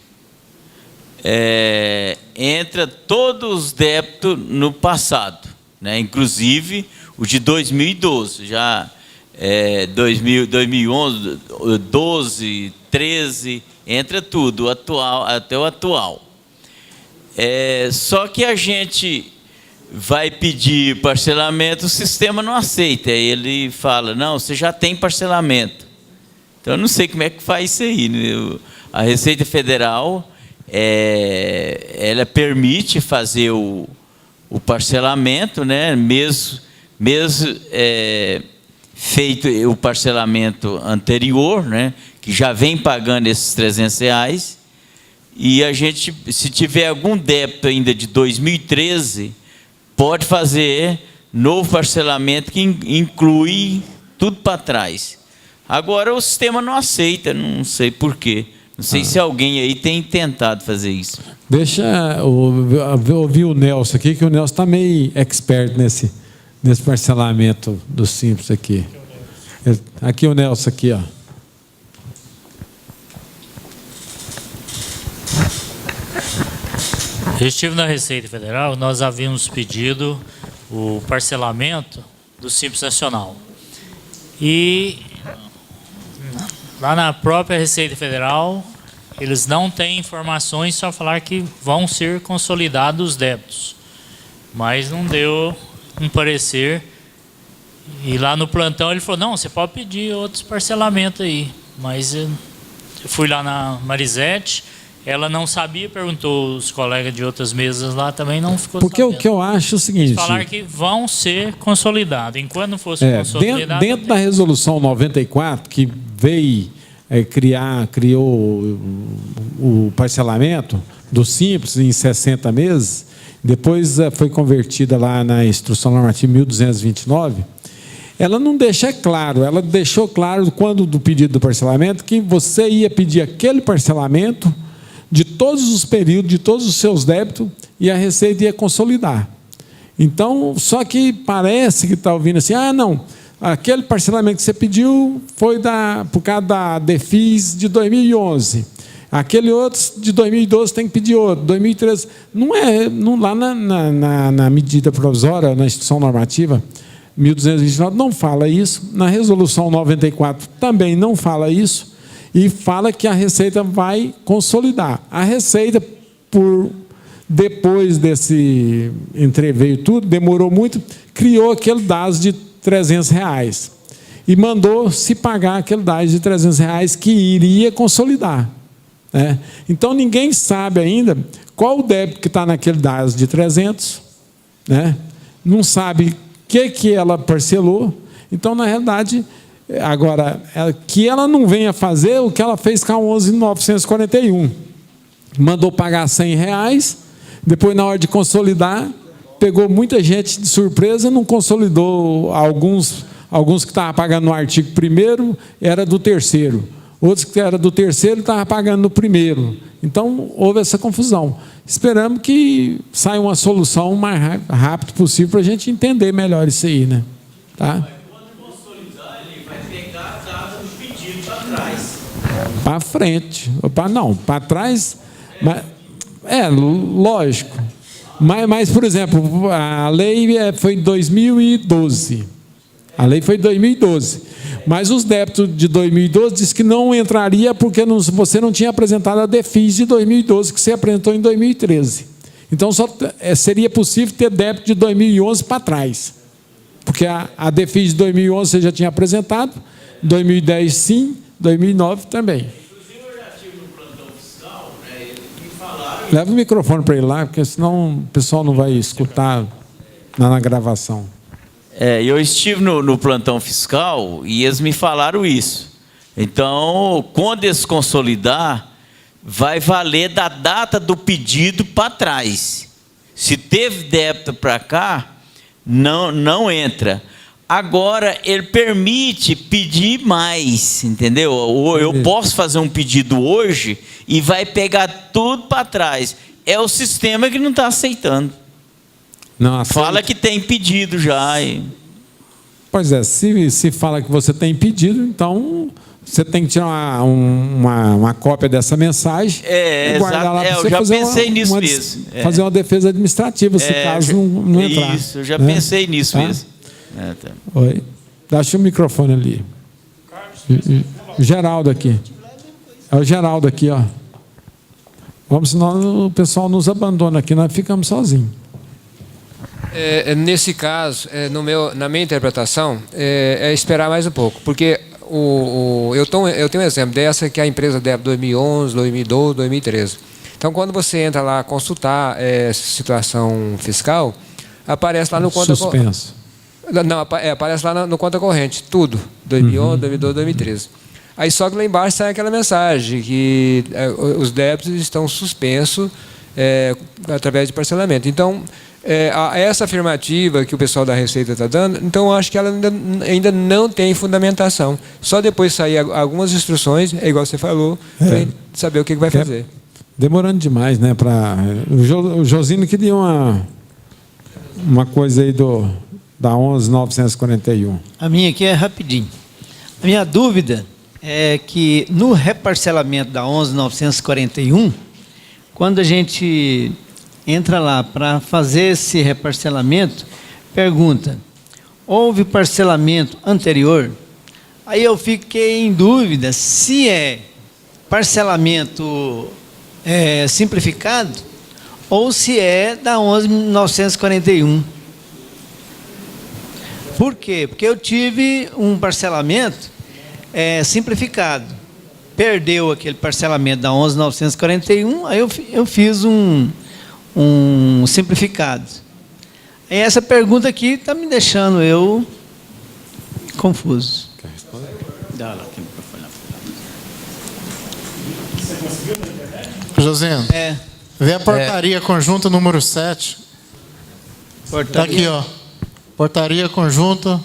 entra todos os débitos no passado, né? Inclusive o de 2012, já 2011, 12, 13, entra tudo, atual, até o atual. Só que a gente vai pedir parcelamento, o sistema não aceita. Aí ele fala, não, você já tem parcelamento. Então, eu não sei como é que faz isso aí, né? A Receita Federal, ela permite fazer o parcelamento, né? Mesmo feito o parcelamento anterior, né? Que já vem pagando esses R$300, e a gente, se tiver algum débito ainda de 2013, pode fazer novo parcelamento que inclui tudo para trás. Agora o sistema não aceita, não sei por quê. Não sei se alguém aí tem tentado fazer isso. Deixa eu ouvir o Nelson aqui, que o Nelson está meio expert nesse parcelamento do Simples aqui. Aqui o Nelson aqui, ó. Eu estive na Receita Federal, nós havíamos pedido o parcelamento do Simples Nacional. E lá na própria Receita Federal, eles não têm informações, só falar que vão ser consolidados os débitos. Mas não deu um parecer. E lá no plantão ele falou, não, você pode pedir outros parcelamentos aí. Mas eu fui lá na Marisete, ela não sabia, perguntou os colegas de outras mesas lá, também não ficou Porque sabendo. o que eu acho é o seguinte... Falar que vão ser consolidados. Enquanto não fosse consolidado... Dentro da resolução 94, que veio criou o parcelamento do Simples em 60 meses, depois foi convertida lá na Instrução Normativa 1229, ela não deixa claro, ela deixou claro, quando do pedido do parcelamento, que você ia pedir aquele parcelamento de todos os períodos, de todos os seus débitos, e a Receita ia consolidar. Então, só que parece que está ouvindo assim, não, aquele parcelamento que você pediu foi por causa da DEFIS de 2011. Aquele outro de 2012 tem que pedir outro, 2013. Lá na medida provisória, na Instrução Normativa 1229, não fala isso. Na Resolução 94 também não fala isso. E fala que a Receita vai consolidar. A Receita, depois desse entreveio tudo, demorou muito, criou aquele DAS de R$300 e mandou se pagar aquele DAS de R$300 que iria consolidar. Né? Então, ninguém sabe ainda qual o débito que está naquele DAS de 300, né? Não sabe o que ela parcelou. Então, na realidade... Agora, que ela não venha fazer o que ela fez com a 11.941. Mandou pagar R$100, depois, na hora de consolidar, pegou muita gente de surpresa, não consolidou. Alguns que estavam pagando no artigo 1º, era do 3º. Outros que eram do 3º, estavam pagando no 1º. Então, houve essa confusão. Esperamos que saia uma solução o mais rápido possível para a gente entender melhor isso aí, né? Tá? Para frente. Não, para trás. Lógico. Mas, por exemplo, a lei foi em 2012. A lei foi em 2012. Mas os débitos de 2012 diz que não entraria porque você não tinha apresentado a DEFIS de 2012, que você apresentou em 2013. Então, só seria possível ter débito de 2011 para trás. Porque a DEFIS de 2011 você já tinha apresentado, 2010 sim, 2009 também. Inclusive, eu já estive no plantão fiscal, né, eles me falaram... Leva o microfone para ele lá, porque senão o pessoal não vai escutar na gravação. Eu estive no plantão fiscal e eles me falaram isso. Então, quando eles consolidar, vai valer da data do pedido para trás. Se teve débito para cá, não entra. Agora, ele permite pedir mais, entendeu? Eu posso fazer um pedido hoje e vai pegar tudo para trás. É o sistema que não está aceitando. Não, fala que tem pedido já. Pois é, se fala que você tem pedido, então você tem que tirar uma cópia dessa mensagem e guardar lá para você eu já fazer pensei nisso mesmo. Fazer uma defesa administrativa, se caso não entrar. Isso, eu já pensei nisso mesmo. Tá. Oi. Deixa o microfone ali. O Geraldo aqui. É o Geraldo aqui, ó. Vamos, senão o pessoal nos abandona aqui, nós ficamos sozinhos. Nesse caso, na minha interpretação, é esperar mais um pouco, porque eu tenho um exemplo dessa que a empresa deve 2011, 2012, 2013. Então, quando você entra lá consultar situação fiscal, aparece lá no conta suspenso. Não, aparece lá no conta corrente, tudo, 2011, 2012, 2013. Aí só que lá embaixo sai aquela mensagem que os débitos estão suspensos através de parcelamento. Então, essa afirmativa que o pessoal da Receita está dando, então eu acho que ela ainda não tem fundamentação. Só depois sair algumas instruções, igual você falou, para saber o que vai fazer. Demorando demais, né? O Josino queria uma coisa aí da 11.941. A minha aqui é rapidinho. A minha dúvida é que no reparcelamento da 11.941, quando a gente entra lá para fazer esse reparcelamento, pergunta, houve parcelamento anterior? Aí eu fiquei em dúvida se é parcelamento simplificado ou se é da 11.941. Por quê? Porque eu tive um parcelamento simplificado. Perdeu aquele parcelamento da 11.941, aí eu fiz um simplificado. E essa pergunta aqui está me deixando eu confuso. Quer responder? Dá lá, quem foi lá. Você conseguiu na internet? Josino, vê a portaria conjunta número 7. Está aqui, ó. Portaria conjunta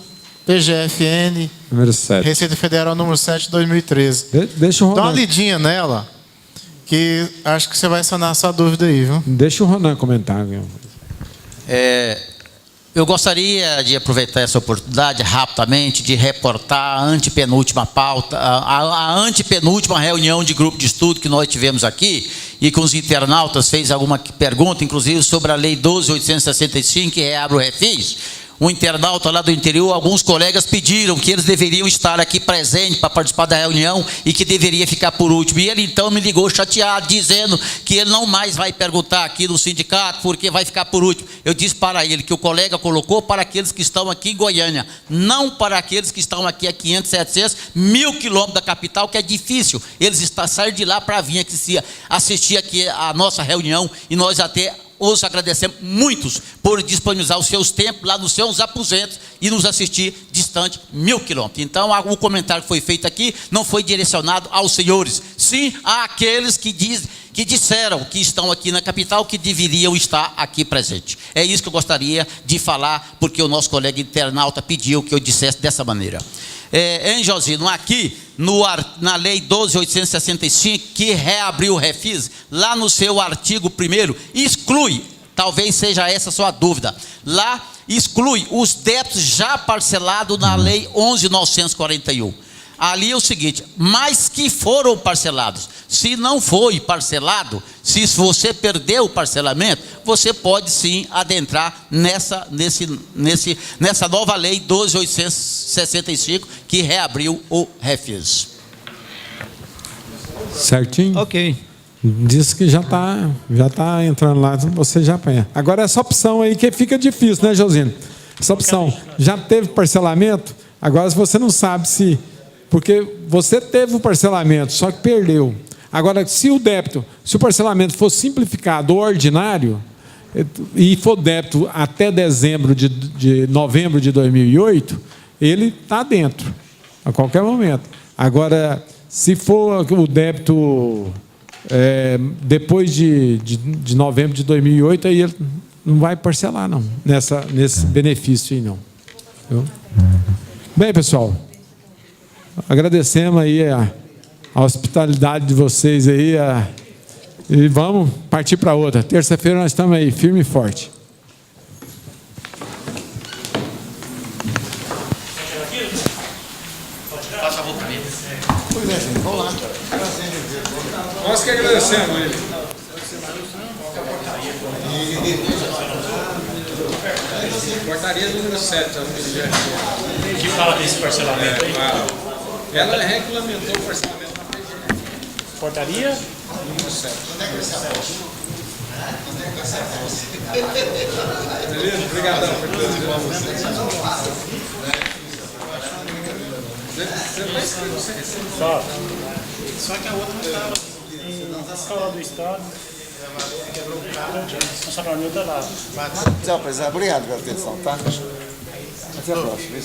PGFN número 7. Receita Federal número 7 de 2013. Deixa o Ronan. Dá uma lidinha nela, que acho que você vai sanar a sua dúvida aí, viu? Deixa o Ronan comentar. Eu gostaria de aproveitar essa oportunidade rapidamente de reportar a antepenúltima pauta, a antepenúltima reunião de grupo de estudo que nós tivemos aqui e com os internautas fez alguma pergunta, inclusive sobre a Lei 12.865, que reabre o refis. Um internauta lá do interior, alguns colegas pediram que eles deveriam estar aqui presentes para participar da reunião e que deveria ficar por último. E ele então me ligou chateado, dizendo que ele não mais vai perguntar aqui no sindicato, porque vai ficar por último. Eu disse para ele que o colega colocou para aqueles que estão aqui em Goiânia, não para aqueles que estão aqui a 500, 700, 1.000 quilômetros da capital, que é difícil eles sair de lá para vir aqui assistir aqui a nossa reunião, e nós até os agradecemos muitos por disponibilizar os seus tempos lá nos seus aposentos e nos assistir distante 1.000 quilômetros. Então, o comentário que foi feito aqui não foi direcionado aos senhores, sim àqueles que disseram que estão aqui na capital, que deveriam estar aqui presentes. É isso que eu gostaria de falar, porque o nosso colega internauta pediu que eu dissesse dessa maneira. Hein, Josino, aqui na Lei 12.865, que reabriu o refis, lá no seu artigo 1º, exclui, talvez seja essa a sua dúvida, lá exclui os débitos já parcelados na Lei 11.941. Ali é o seguinte, mas que foram parcelados. Se não foi parcelado, se você perdeu o parcelamento, você pode sim adentrar nessa nova lei 12.865, que reabriu o refis. Certinho? Ok. Diz que já tá entrando lá, você já apanha. Agora essa opção aí que fica difícil, né, Josino? Essa opção, já teve parcelamento, agora você não sabe se... Porque você teve o parcelamento, só que perdeu. Agora, se o parcelamento for simplificado ou ordinário, e for débito até novembro de 2008, ele está dentro, a qualquer momento. Agora, se for o débito depois de novembro de 2008, aí ele não vai parcelar, não, nesse benefício aí, não. Entendeu? Bem, pessoal, agradecemos aí a hospitalidade de vocês aí e vamos partir para outra. Terça-feira nós estamos aí, firme e forte. Faz favor para mim. Pois é, gente, vamos lá. Nós que agradecemos ele. Portaria número 7. Que fala desse parcelamento aí? Ela regulamentou o parcelamento da PGF. Portaria? Número 7. Beleza? Obrigadão por todas as informações. Só que a outra não estava na escola do Estado. Quebrou o carro, o funcionamento lá. Tchau, presidente. Obrigado pela atenção, tá? Até a próxima.